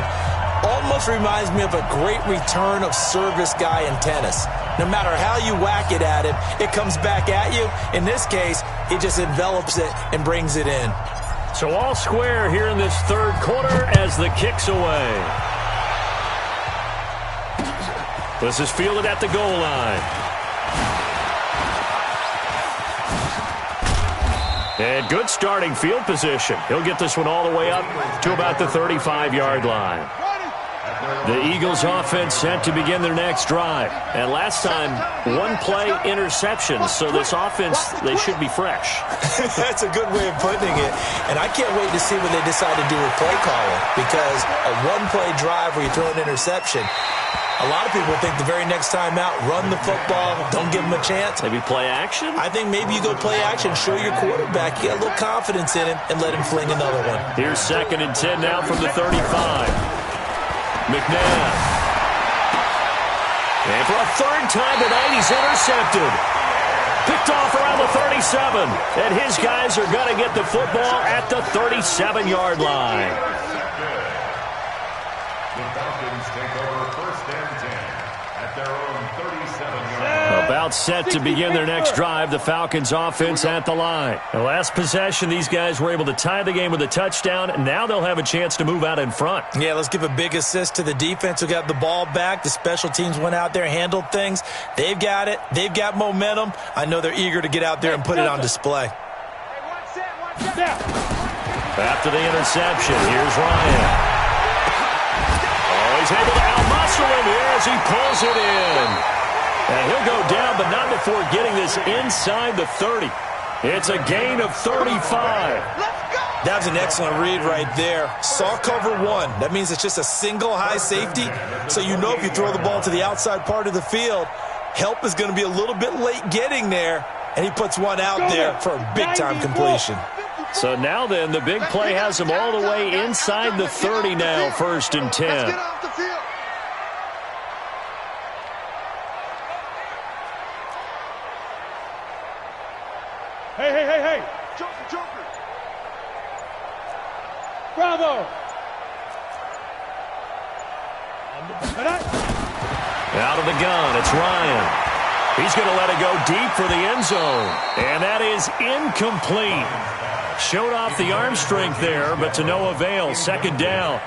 Almost reminds me of a great return of service guy in tennis. No matter how you whack it at him, it comes back at you. In this case, he just envelops it and brings it in. So all square here in this 3rd quarter as the kick's away. This is fielded at the goal line. And good starting field position. He'll get this one all the way up to about the 35-yard line. The Eagles offense set to begin their next drive. And last time, 1-play interceptions. So this offense, they should be fresh. That's a good way of putting it. And I can't wait to see what they decide to do with play calling. Because a 1-play drive where you throw an interception, a lot of people think the very next time out, run the football, don't give them a chance. Maybe play action? I think maybe you go play action, show your quarterback, get a little confidence in him, and let him fling another one. Here's 2nd and 10 now from the 35. McNabb. And for a 3rd time tonight, he's intercepted. Picked off around the 37. And his guys are going to get the football at the 37-yard line. The Falcons take over 1st and 10 at their own 37-yard line. About set to begin their next drive. The Falcons offense at the line. The last possession, these guys were able to tie the game with a touchdown. Now they'll have a chance to move out in front. Yeah, let's give a big assist to the defense who got the ball back. The special teams went out there, handled things. They've got it. They've got momentum. I know they're eager to get out there and put it on display. After the interception, here's Ryan. Oh, he's able to out-muscle him here as he pulls it in. And he'll go down, but not before getting this inside the 30. It's a gain of 35. That was an excellent read right there. Saw cover 1. That means it's just a single high safety. So you know if you throw the ball to the outside part of the field, help is going to be a little bit late getting there. And he puts one out there for a big-time completion. So now then, the big play has him all the way inside the 30 now, 1st and 10. Let's get off the field. Hey. Joker. Bravo. Out of the gun, it's Ryan. He's going to let it go deep for the end zone. And that is incomplete. Showed off the arm strength there, but to no avail. 2nd down.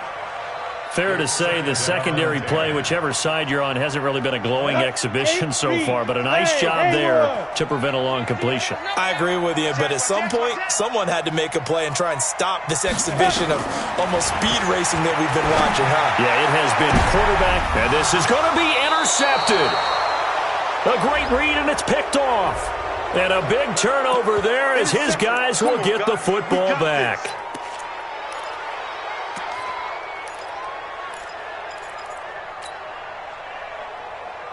Fair to say the secondary play, whichever side you're on, hasn't really been a glowing exhibition so far, but a nice job there to prevent a long completion. I agree with you, but at some point, someone had to make a play and try and stop this exhibition of almost speed racing that we've been watching, huh? Yeah, it has been quarterback, and this is going to be intercepted. A great read, and it's picked off. And a big turnover there as his guys will get the football back.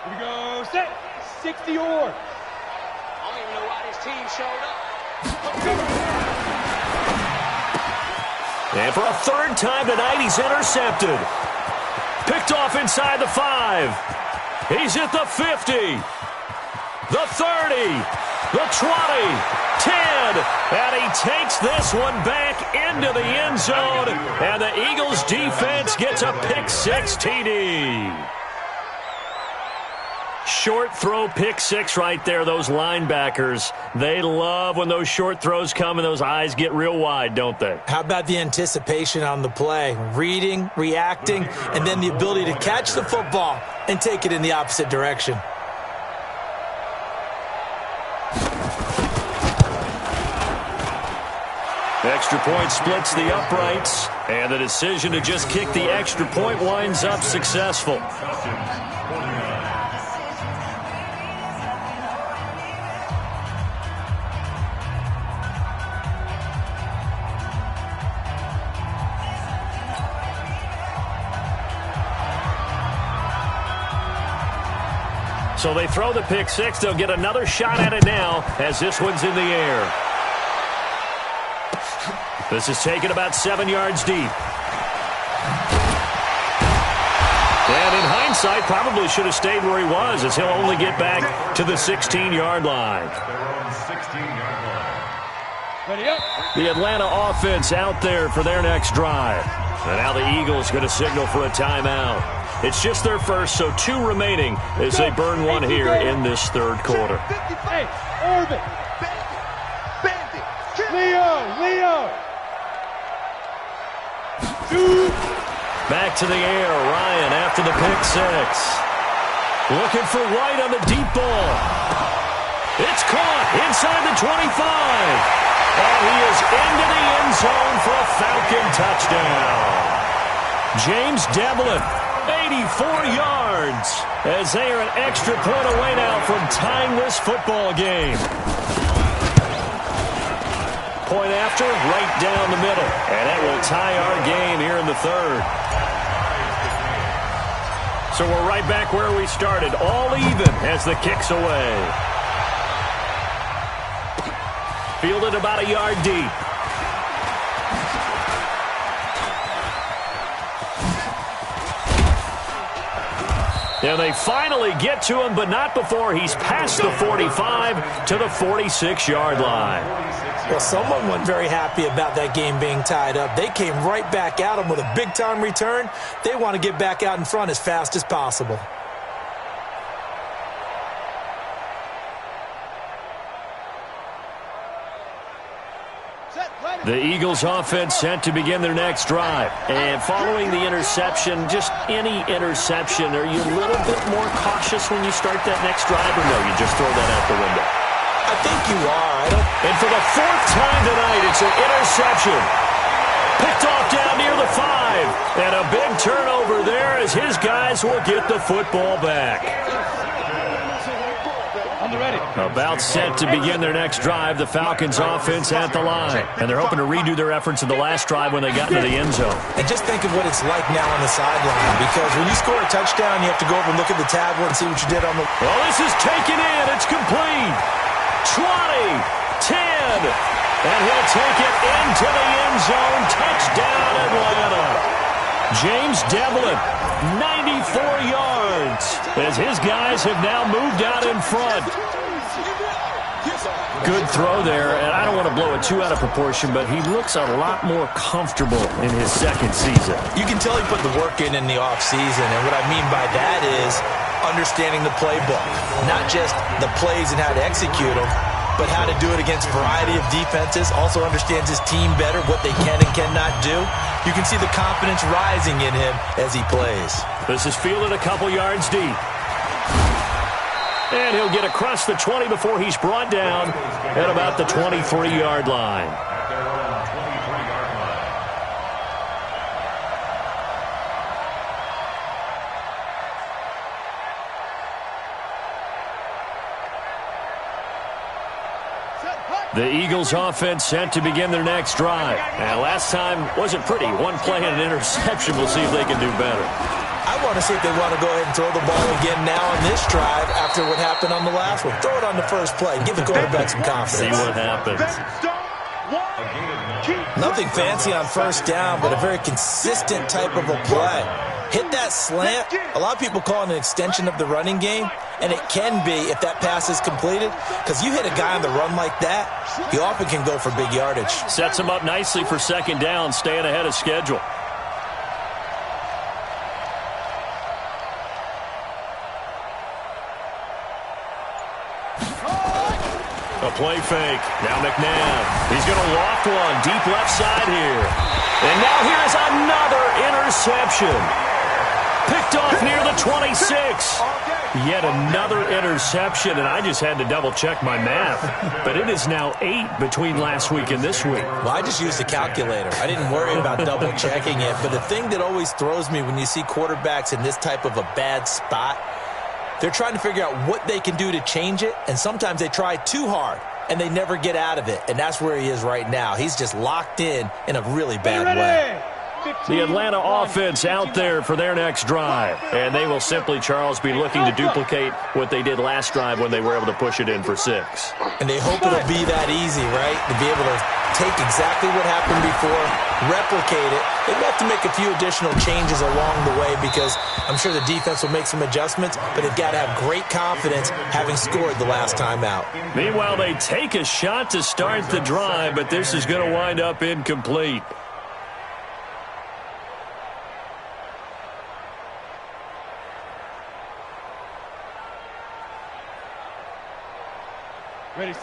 Here we go. Set. 60 or. I don't even know why this team showed up. And for a 3rd time tonight, he's intercepted. Picked off inside the 5. He's at the 50, the 30, the 20, 10, and he takes this one back into the end zone, and the Eagles defense gets a pick-6 TD. Short throw pick-6 right there, those linebackers. They love when those short throws come and those eyes get real wide, don't they? How about the anticipation on the play? Reading, reacting, and then the ability to catch the football and take it in the opposite direction. Extra point splits the uprights, and the decision to just kick the extra point winds up successful. So they throw the pick-6. They'll get another shot at it now as this one's in the air. This is taken about 7 yards deep. And in hindsight, probably should have stayed where he was, as he'll only get back to the 16-yard line. Ready up. The Atlanta offense out there for their next drive. And now the Eagles going to signal for a timeout. It's just their first, so 2 remaining as they burn one here in this third quarter. Hey, Orbit. Leo. Back to the air, Ryan after the pick-6. Looking for White on the deep ball. It's caught inside the 25. And he is into the end zone for a Falcon touchdown. James Devlin, 84 yards, as they are an extra point away now from tying this football game. Point after, right down the middle. And that will tie our game here in the third. So we're right back where we started, all even as the kick's away. Fielded about a yard deep. And they finally get to him, but not before he's past the 45 to the 46-yard line. Well, someone wasn't very happy about that game being tied up. They came right back at him with a big-time return. They want to get back out in front as fast as possible. The Eagles offense set to begin their next drive. And following the interception, just any interception, are you a little bit more cautious when you start that next drive, or no, you just throw that out the window? I think you are. And for the 4th time tonight, it's an interception. Picked off down near the 5. And a big turnover there as his guys will get the football back. About set to begin their next drive, the Falcons offense at the line. And they're hoping to redo their efforts in the last drive when they got into the end zone. And just think of what it's like now on the sideline, because when you score a touchdown, you have to go over and look at the tablet and see what you did on the... Well, this is taken in. It's complete. 20, 10, and he'll take it into the end zone. Touchdown, Atlanta. James Devlin, 94 yards, as his guys have now moved out in front. Good throw there, and I don't want to blow it too out of proportion, but he looks a lot more comfortable in his second season. You can tell he put the work in the offseason, and what I mean by that is understanding the playbook, not just the plays and how to execute them, but how to do it against a variety of defenses. Also understands his team better, what they can and cannot do. You can see the confidence rising in him as he plays. This is fielded a couple yards deep. And he'll get across the 20 before he's brought down at about the 23-yard line. The Eagles offense set to begin their next drive. And last time wasn't pretty. One play and an interception. We'll see if they can do better. I want to see if they want to go ahead and throw the ball again now on this drive after what happened on the last one. Throw it on the first play. Give the quarterback some confidence. See what happens. Nothing fancy on first down, but a very consistent type of a play. hit that slant. A lot of people call it an extension of the running game, and it can be if that pass is completed, because you hit a guy on the run like that, he often can go for big yardage. Sets him up nicely for second down, staying ahead of schedule. A play fake. Now McNabb. He's going to loft one deep left side here. And now here's another interception. Picked off near the 26. Yet another interception, and I just had to double-check my math. But it is now 8 between last week and this week. Well, I just used a calculator. I didn't worry about double-checking it. But the thing that always throws me when you see quarterbacks in this type of a bad spot, they're trying to figure out what they can do to change it, and sometimes they try too hard, and they never get out of it. And that's where he is right now. He's just locked in a really bad way. The Atlanta offense out there for their next drive. And they will simply, Charles, be looking to duplicate what they did last drive when they were able to push it in for 6. And they hope it'll be that easy, right? To be able to take exactly what happened before, replicate it. They have to make a few additional changes along the way because I'm sure the defense will make some adjustments, but they've got to have great confidence having scored the last time out. Meanwhile, they take a shot to start the drive, but this is going to wind up incomplete.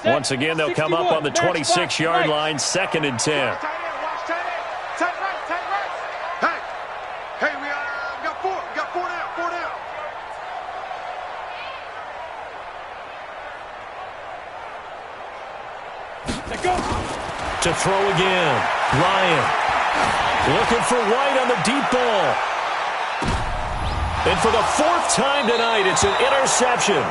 Once again, they'll come up on the 26-yard line, 2nd and 10. Hey, we got 4 down. To throw again, Ryan. Looking for White on the deep ball. And for the 4th time tonight, it's an interception.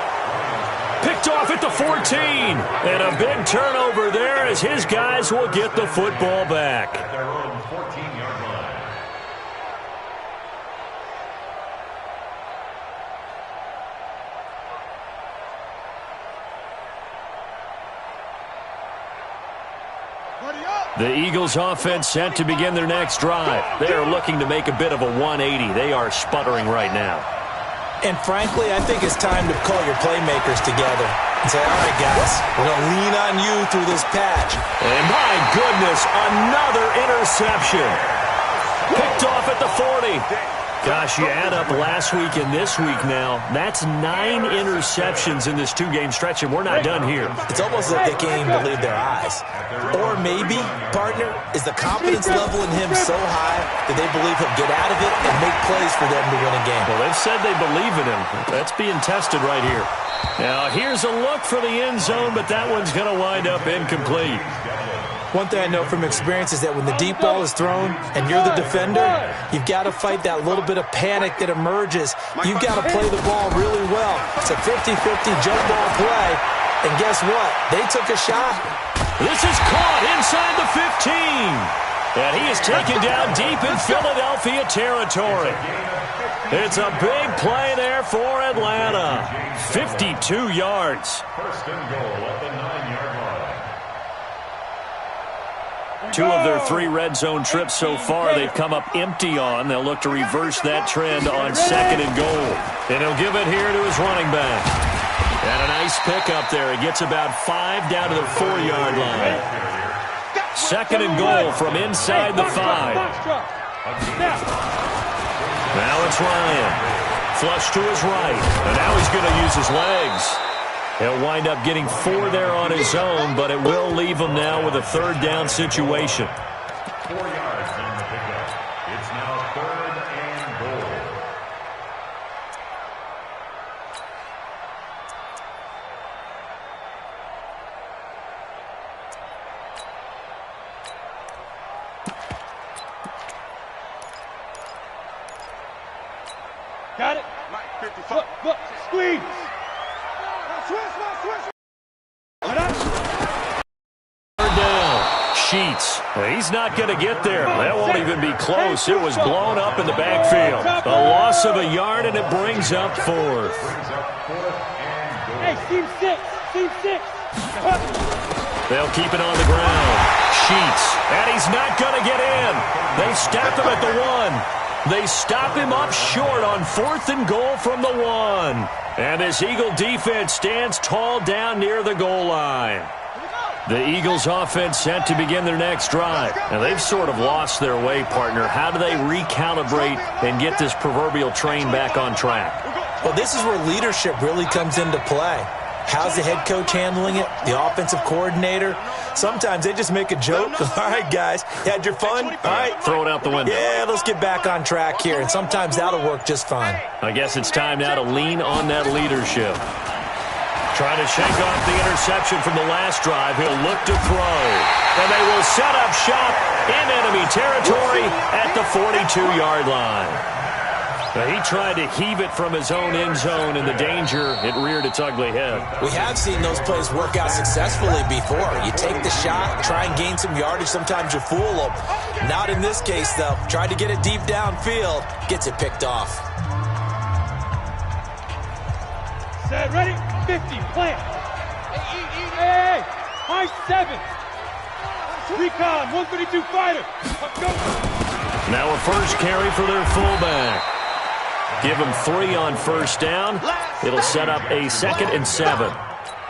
Picked off at the 14. And a big turnover there as his guys will get the football back. Their own 14-yard line. The Eagles offense set to begin their next drive. They are looking to make a bit of a 180. They are sputtering right now. And frankly, I think it's time to call your playmakers together and say, all right, guys, we're going to lean on you through this patch. And my goodness, another interception. Picked off at the 40. Gosh, you add up last week and this week now, that's 9 interceptions in this 2-game stretch, and we're not done here. It's almost like they can't even believe their eyes. Or maybe, partner, is the confidence level in him so high that they believe he'll get out of it and make plays for them to win a game. Well, they've said they believe in him. That's being tested right here. Now, here's a look for the end zone, but that one's going to wind up incomplete. One thing I know from experience is that when the deep ball is thrown and you're the defender, you've got to fight that little bit of panic that emerges. You've got to play the ball really well. It's a 50-50 jump ball play. And guess what? They took a shot. This is caught inside the 15. And he is taken down deep in Philadelphia territory. It's a big play there for Atlanta. 52 yards. First and goal at the 9-yard line. 2 of their 3 red zone trips so far they've come up empty on. They'll look to reverse that trend on 2nd and goal. And he'll give it here to his running back. And a nice pickup there. He gets about 5 down to the 4-yard line. 2nd and goal from inside the 5. Now it's Ryan. Flush to his right. And now he's going to use his legs. He'll wind up getting 4 there on his own, but it will leave him now with a 3rd down situation. 4 yards on the pickup. It's now 3rd and goal. Got it. Look, squeeze. Third down. Sheets. He's not going to get there. That won't even be close. It was blown up in the backfield. A loss of a yard, and it brings up 4th. Hey, team 6. They'll keep it on the ground. Sheets. And he's not going to get in. They stop him at the 1. They stop him up short on 4th and goal from the 1. And this Eagle defense stands tall down near the goal line. The Eagles offense set to begin their next drive. Now, they've sort of lost their way, partner. How do they recalibrate and get this proverbial train back on track? Well, this is where leadership really comes into play. How's the head coach handling it? The offensive coordinator? Sometimes they just make a joke. All right, guys, you had your fun? All right. Throw it out the window. Yeah, let's get back on track here. And sometimes that'll work just fine. I guess it's time now to lean on that leadership. Trying to shake off the interception from the last drive. He'll look to throw. And they will set up shop in enemy territory at the 42-yard line. Now, he tried to heave it from his own end zone, and the danger, it reared its ugly head. We have seen those plays work out successfully before. You take the shot, try and gain some yardage. Sometimes you fool them. Not in this case, though. Tried to get it deep downfield. Gets it picked off. Set, ready, 50, plant. Hey, high 7. Recon, 132 fighter. Go. Now a first carry for their fullback. Give him 3 on first down. It'll set up a 2nd and 7.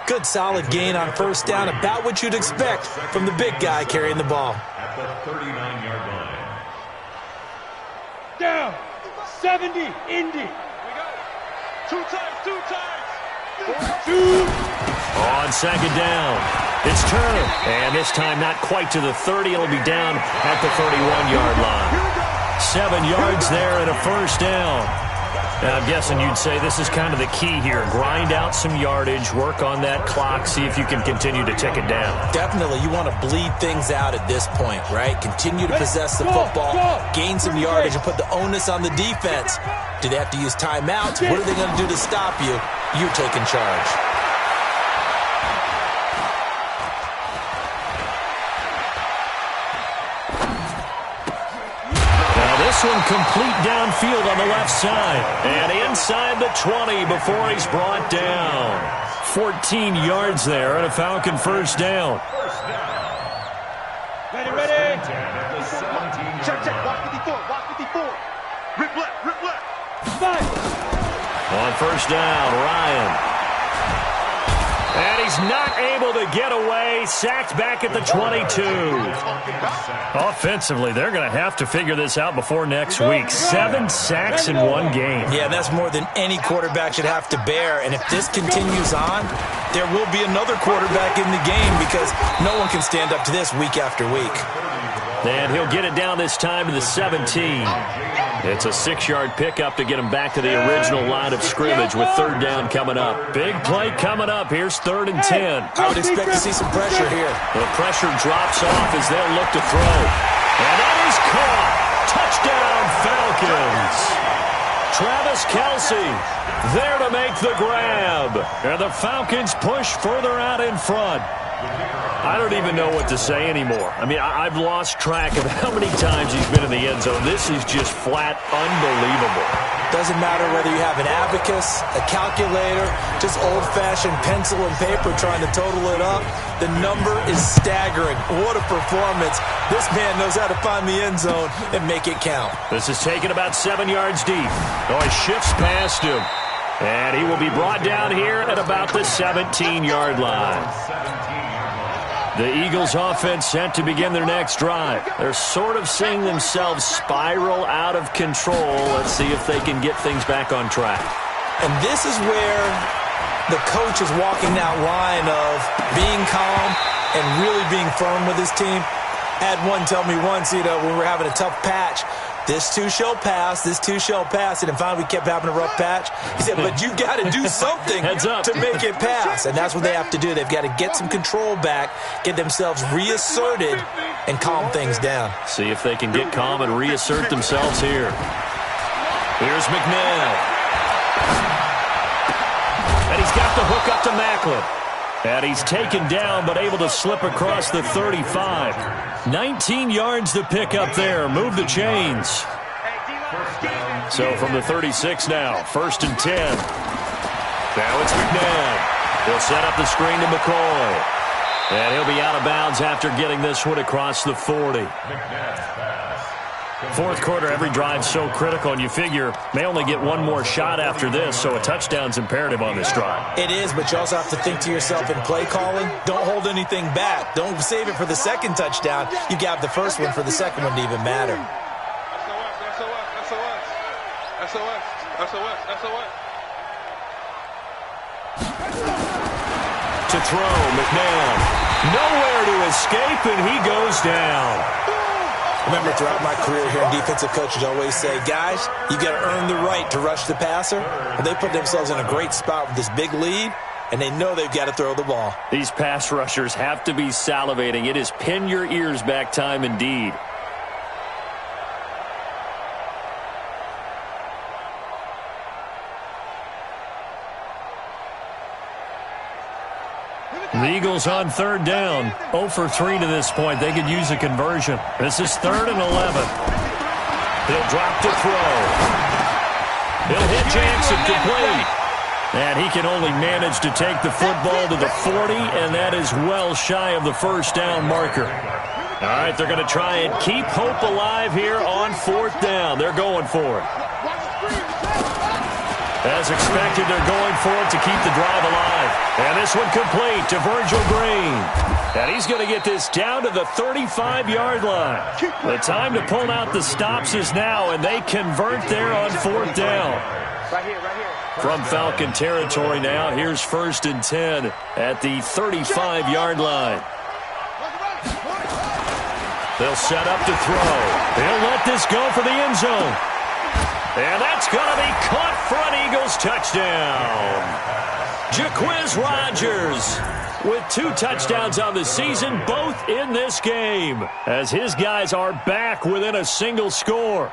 Good solid gain on first down. About what you'd expect from the big guy carrying the ball. At the 39-yard line. Down, 70, Indy. 2 times. 2. On 2nd down. It's turned. And this time not quite to the 30. It'll be down at the 31-yard line. 7 yards there and a first down. Now, I'm guessing you'd say this is kind of the key here. Grind out some yardage, work on that clock, see if you can continue to tick it down. Definitely. You want to bleed things out at this point, right? Continue to possess the football, gain some yardage, and put the onus on the defense. Do they have to use timeouts? What are they going to do to stop you? You're taking charge. This one complete downfield on the left side. And inside the 20 before he's brought down. 14 yards there and a Falcon first down. Ready. Check. Watch 54. Rip left. 5. On first down, Ryan. And he's not able to get away. Sacked back at the 22. Offensively, they're going to have to figure this out before next week. 7 sacks in one game. Yeah, that's more than any quarterback should have to bear. And if this continues on, there will be another quarterback in the game because no one can stand up to this week after week. And he'll get it down this time to the 17. It's a 6-yard pickup to get him back to the original line of scrimmage with 3rd down coming up. Big play coming up. Here's 3rd and 10. I would expect to see some pressure here. The pressure drops off as they'll look to throw. And that is caught. Touchdown, Falcons. Travis Kelce there to make the grab. And the Falcons push further out in front. I don't even know what to say anymore. I mean, I've lost track of how many times he's been in the end zone. This is just flat unbelievable. Doesn't matter whether you have an abacus, a calculator, just old-fashioned pencil and paper trying to total it up. The number is staggering. What a performance. This man knows how to find the end zone and make it count. This is taken about 7 yards deep. Oh, he shifts past him. And he will be brought down here at about the 17-yard line. The Eagles offense set to begin their next drive. They're sort of seeing themselves spiral out of control. Let's see if they can get things back on track. And this is where the coach is walking that line of being calm and really being firm with his team. I had one tell me once, when we were having a tough patch, this too shall pass, this too shall pass. And finally we kept having a rough patch. He said, but you got to do something to make it pass. And that's what they have to do. They've got to get some control back, get themselves reasserted, and calm things down. See if they can get calm and reassert themselves here. Here's McNabb. And he's got the hook up to Macklin. And he's taken down, but able to slip across the 35. 19 yards to pick up there. Move the chains. So from the 36 now, 1st and 10. Now it's McNabb. He'll set up the screen to McCoy. And he'll be out of bounds after getting this one across the 40. Fourth quarter, every drive's so critical, and you figure may only get one more shot after this, so a touchdown's imperative on this drive. It is, but you also have to think to yourself in play calling, don't hold anything back. Don't save it for the second touchdown. You got the first one for the second one to even matter. To throw, McMahon. Nowhere to escape, and he goes down. Remember, throughout my career here, defensive coaches always say, guys, you got to earn the right to rush the passer. And they put themselves in a great spot with this big lead, and they know they've got to throw the ball. These pass rushers have to be salivating. It is pin your ears back time indeed. The Eagles on third down. 0 for 3 to this point. They could use a conversion. This is 3rd and 11. He'll drop to throw. He'll hit Jackson complete. And he can only manage to take the football to the 40, and that is well shy of the first down marker. All right, they're going to try and keep hope alive here on 4th down. They're going for it. As expected, they're going for it to keep the drive alive. And this one complete to Virgil Green. And he's going to get this down to the 35-yard line. The time to pull out the stops is now, and they convert there on 4th down. Right here. From Falcon territory now, here's 1st and 10 at the 35-yard line. They'll set up to throw. They'll let this go for the end zone. And that's going to be caught for an Eagles touchdown. Jaquiz Rodgers with 2 touchdowns on the season, both in this game, as his guys are back within a single score.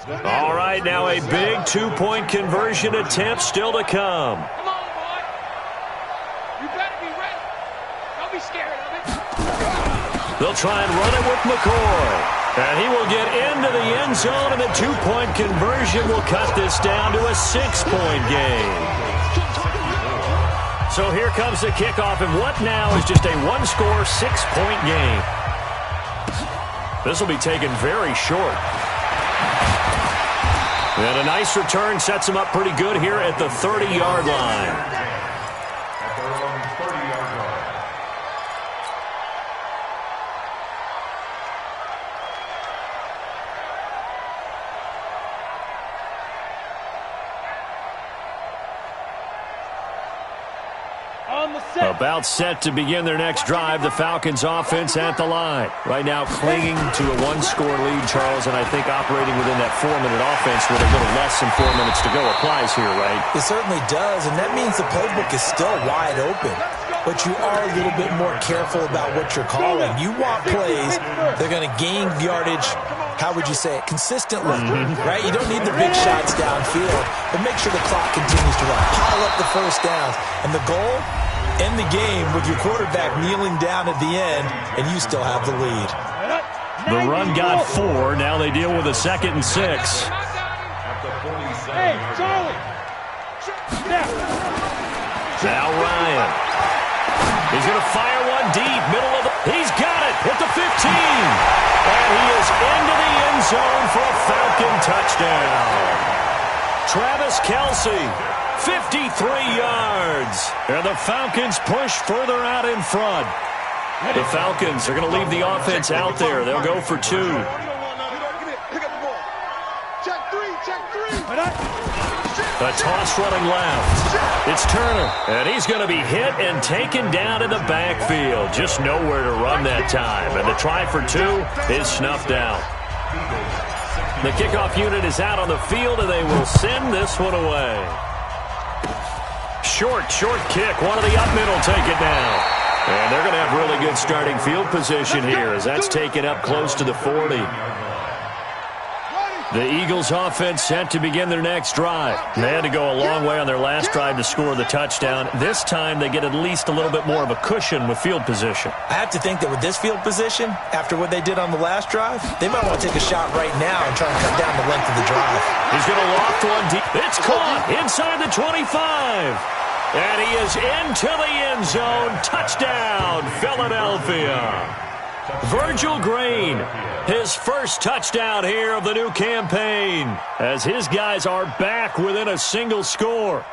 All right, now a big 2-point conversion attempt still to come. Come on, boy. You better be ready. Don't be scared of it. They'll try and run it with McCoy. And he will get into the end zone, and the 2-point conversion will cut this down to a 6-point game. So here comes the kickoff, and what now is just a 1-score, 6-point game. This will be taken very short. And a nice return sets him up pretty good here at the 30-yard line. About set to begin their next drive. The Falcons offense at the line. Right now clinging to a 1-score lead, Charles, and I think operating within that 4-minute offense with a little less than 4 minutes to go applies here, right? It certainly does, and that means the playbook is still wide open. But you are a little bit more careful about what you're calling. You want plays, they're going to gain yardage, how would you say it, consistently, right? You don't need the big shots downfield, but make sure the clock continues to run. Pile up the first downs, and the goal, end the game with your quarterback kneeling down at the end, and you still have the lead. The run got 4. Now they deal with a 2nd and 6. Hey, Charlie. Now Ryan. He's going to fire one deep, middle of the... He's got it at the 15. And he is into the end zone for a Falcon touchdown. Travis Kelce, 53 yards. And the Falcons push further out in front. The Falcons are going to leave the offense out there. They'll go for 2. A toss running left. It's Turner, and he's going to be hit and taken down in the backfield. Just nowhere to run that time. And the try for 2 is snuffed out. The kickoff unit is out on the field, and they will send this one away. Short kick. One of the up middle take it down. And they're going to have really good starting field position here as that's taken up close to the 40. The Eagles offense set to begin their next drive. They had to go a long way on their last drive to score the touchdown. This time they get at least a little bit more of a cushion with field position. I have to think that with this field position, after what they did on the last drive, they might want to take a shot right now and try and cut down the length of the drive. He's going to loft one deep. It's caught inside the 25. And he is into the end zone. Touchdown, Philadelphia. Virgil Green, his first touchdown here of the new campaign, as his guys are back within a single score.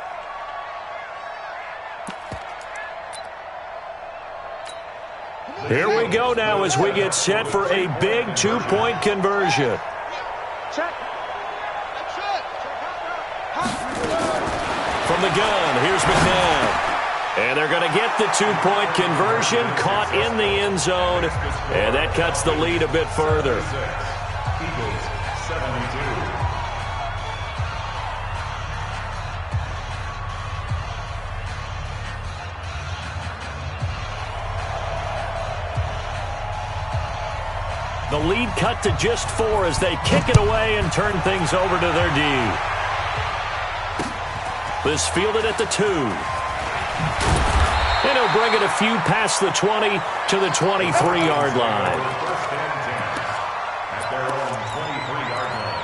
Here we go now as we get set for a big two-point conversion. From the gun, here's McNabb. And they're going to get the two-point conversion, caught in the end zone, and that cuts the lead a bit further. Eagles 72. The lead cut to just 4 as they kick it away and turn things over to their D. This fielded at the 2. And he'll bring it a few past the 20 to the 23-yard line. First and 10 at their own 23-yard line.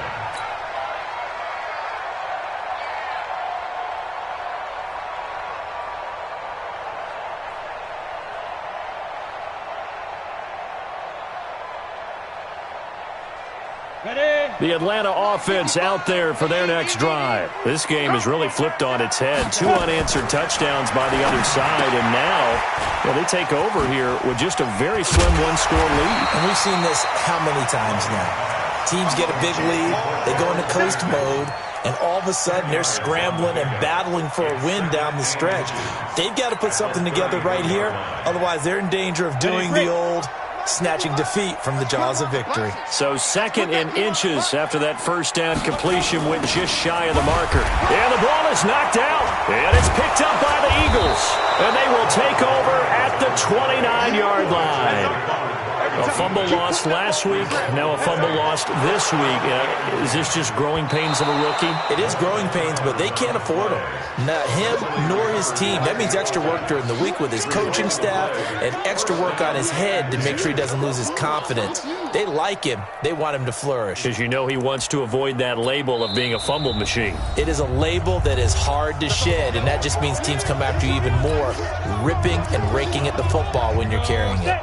The Atlanta offense out there for their next drive. This game has really flipped on its head. 2 unanswered touchdowns by the other side, and now they take over here with just a very slim one-score lead. And we've seen this how many times now? Teams get a big lead, they go into coast mode, and all of a sudden they're scrambling and battling for a win down the stretch. They've got to put something together right here, otherwise they're in danger of doing the old snatching defeat from the jaws of victory. So 2nd and inches after that first down completion went just shy of the marker. And the ball is knocked out. And it's picked up by the Eagles. And they will take over at the 29-yard line. A fumble lost last week, now a fumble lost this week. Is this just growing pains of a rookie? It is growing pains, but they can't afford them. Not him nor his team. That means extra work during the week with his coaching staff and extra work on his head to make sure he doesn't lose his confidence. They like him. They want him to flourish. Because you know he wants to avoid that label of being a fumble machine. It is a label that is hard to shed, and that just means teams come after you even more, ripping and raking at the football when you're carrying it.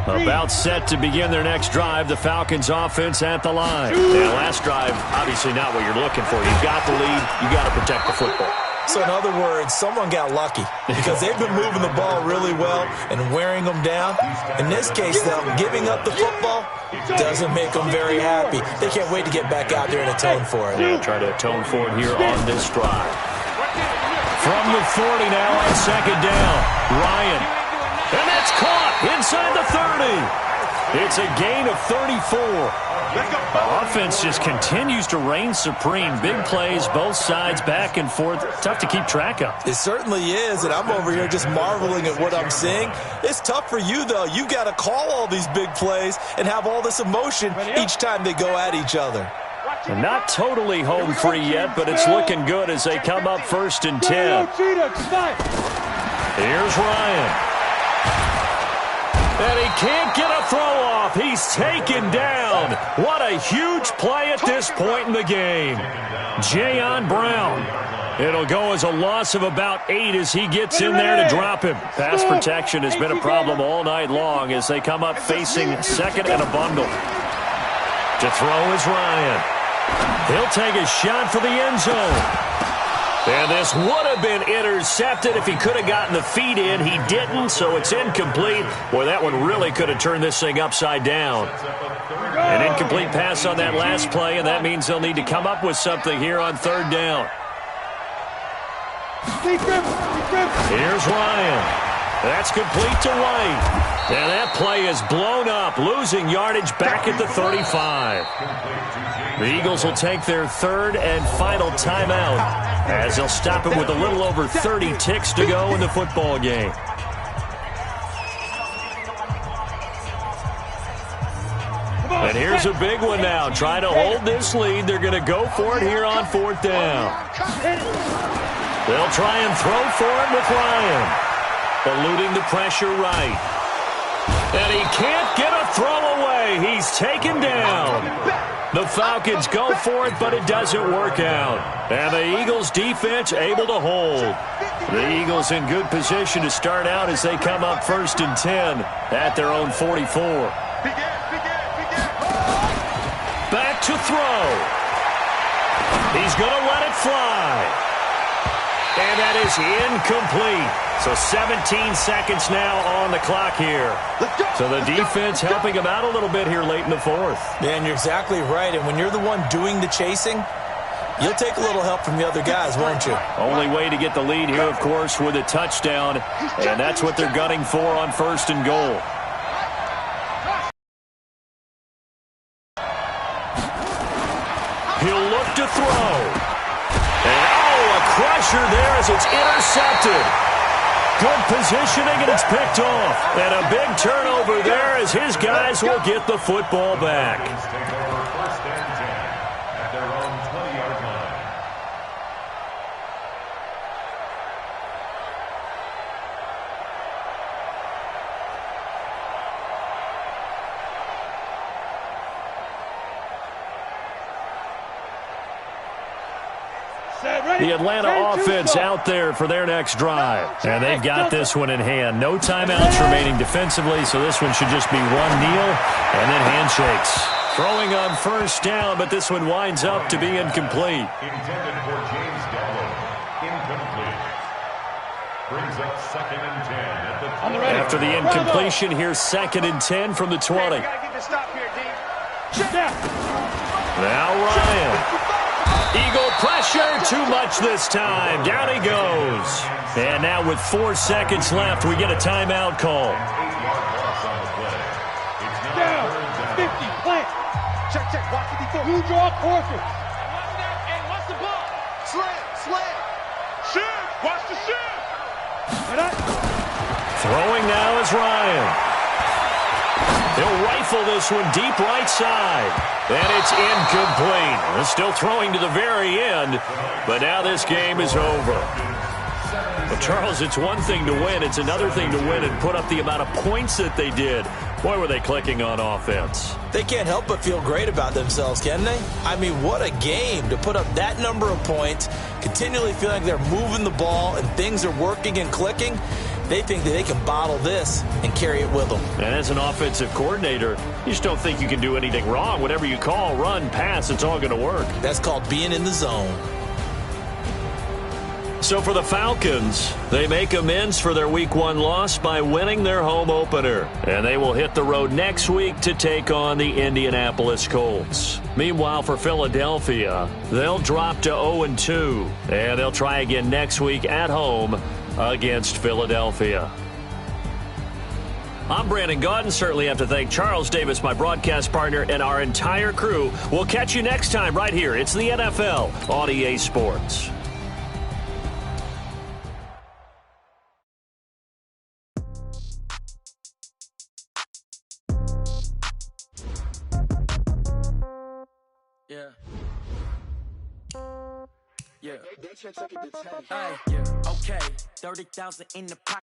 About set to begin their next drive, the Falcons offense at the line. Now, last drive, obviously not what you're looking for. You've got the lead. You've got to protect the football. So, in other words, someone got lucky because they've been moving the ball really well and wearing them down. In this case, though, giving up the football doesn't make them very happy. They can't wait to get back out there and atone for it. They'll try to atone for it here on this drive. From the 40 now on 2nd down, Ryan. And that's caught inside the 30. It's a gain of 34. The offense just continues to reign supreme. Big plays, both sides, back and forth. Tough to keep track of. It certainly is, and I'm over here just marveling at what I'm seeing. It's tough for you, though. You've got to call all these big plays and have all this emotion each time they go at each other. And not totally home free yet, but it's looking good as they come up 1st and 10. Here's Ryan. And he can't get a throw off. He's taken down. What a huge play at this point in the game. Jayon Brown. It'll go as a loss of about 8 as he gets in there to drop him. Pass protection has been a problem all night long as they come up facing 2nd and a bundle. To throw is Ryan. He'll take a shot for the end zone. And this would have been intercepted if he could have gotten the feet in. He didn't, so it's incomplete. Boy, that one really could have turned this thing upside down. An incomplete pass on that last play, and that means they'll need to come up with something here on 3rd down. Here's Ryan. That's complete to White. And that play is blown up, losing yardage back at the 35. The Eagles will take their 3rd and final timeout as they'll stop it with a little over 30 ticks to go in the football game. And here's a big one now. Trying to hold this lead. They're going to go for it here on 4th down. They'll try and throw for it with Ryan. Eluding the pressure right. And he can't get a throw away. He's taken down. The Falcons go for it, but it doesn't work out. And the Eagles defense able to hold. The Eagles in good position to start out as they come up 1st and 10 at their own 44. Back to throw. He's going to let it fly. And that is incomplete. So 17 seconds now on the clock here. So the defense helping him out a little bit here late in the 4th. Man, you're exactly right. And when you're the one doing the chasing, you'll take a little help from the other guys, won't you? Only way to get the lead here, of course, with a touchdown. And that's what they're gunning for on 1st and goal. He'll look to throw. And, a crusher there as it's intercepted. Good positioning, and it's picked off. And a big turnover there as his guys will get the football back. Take over 1st and 10 at their own 20-yard line. The Atlanta offense out there for their next drive. And they've got this one in hand. No timeouts remaining defensively, so this one should just be one kneel and then handshakes. Throwing on 1st down, but this one winds up to be incomplete. Intended for James Gallo. Incomplete. Brings up 2nd and 10 at the 20. After the incompletion, here's 2nd and 10 from the 20. You gotta get the stop here, D. Now Ryan. Eagle pressure, too much this time. Down he goes. And now with 4 seconds left, we get a timeout call. 8-yard loss on the play. It's now Down. 3rd down. 50, plant. Check, watch the defense. You draw courses. And what's the ball? Slam. Shoot, watch the shoot. Throwing now is Ryan. He'll rifle this one deep right side. And it's incomplete. They're still throwing to the very end, but now this game is over. Well, Charles, it's one thing to win. It's another thing to win and put up the amount of points that they did. Boy, were they clicking on offense. They can't help but feel great about themselves, can they? I mean, what a game to put up that number of points, continually feeling like they're moving the ball and things are working and clicking. They think that they can bottle this and carry it with them. And as an offensive coordinator, you just don't think you can do anything wrong. Whatever you call, run, pass, it's all going to work. That's called being in the zone. So for the Falcons, they make amends for their Week 1 loss by winning their home opener. And they will hit the road next week to take on the Indianapolis Colts. Meanwhile, for Philadelphia, they'll drop to 0-2. And they'll try again next week at home against Philadelphia. I'm Brandon Gaudin. Certainly have to thank Charles Davis, my broadcast partner, and our entire crew. We'll catch you next time right here. It's the NFL on EA Sports. Yeah. Hey, yeah. Okay. 30,000 in the pocket.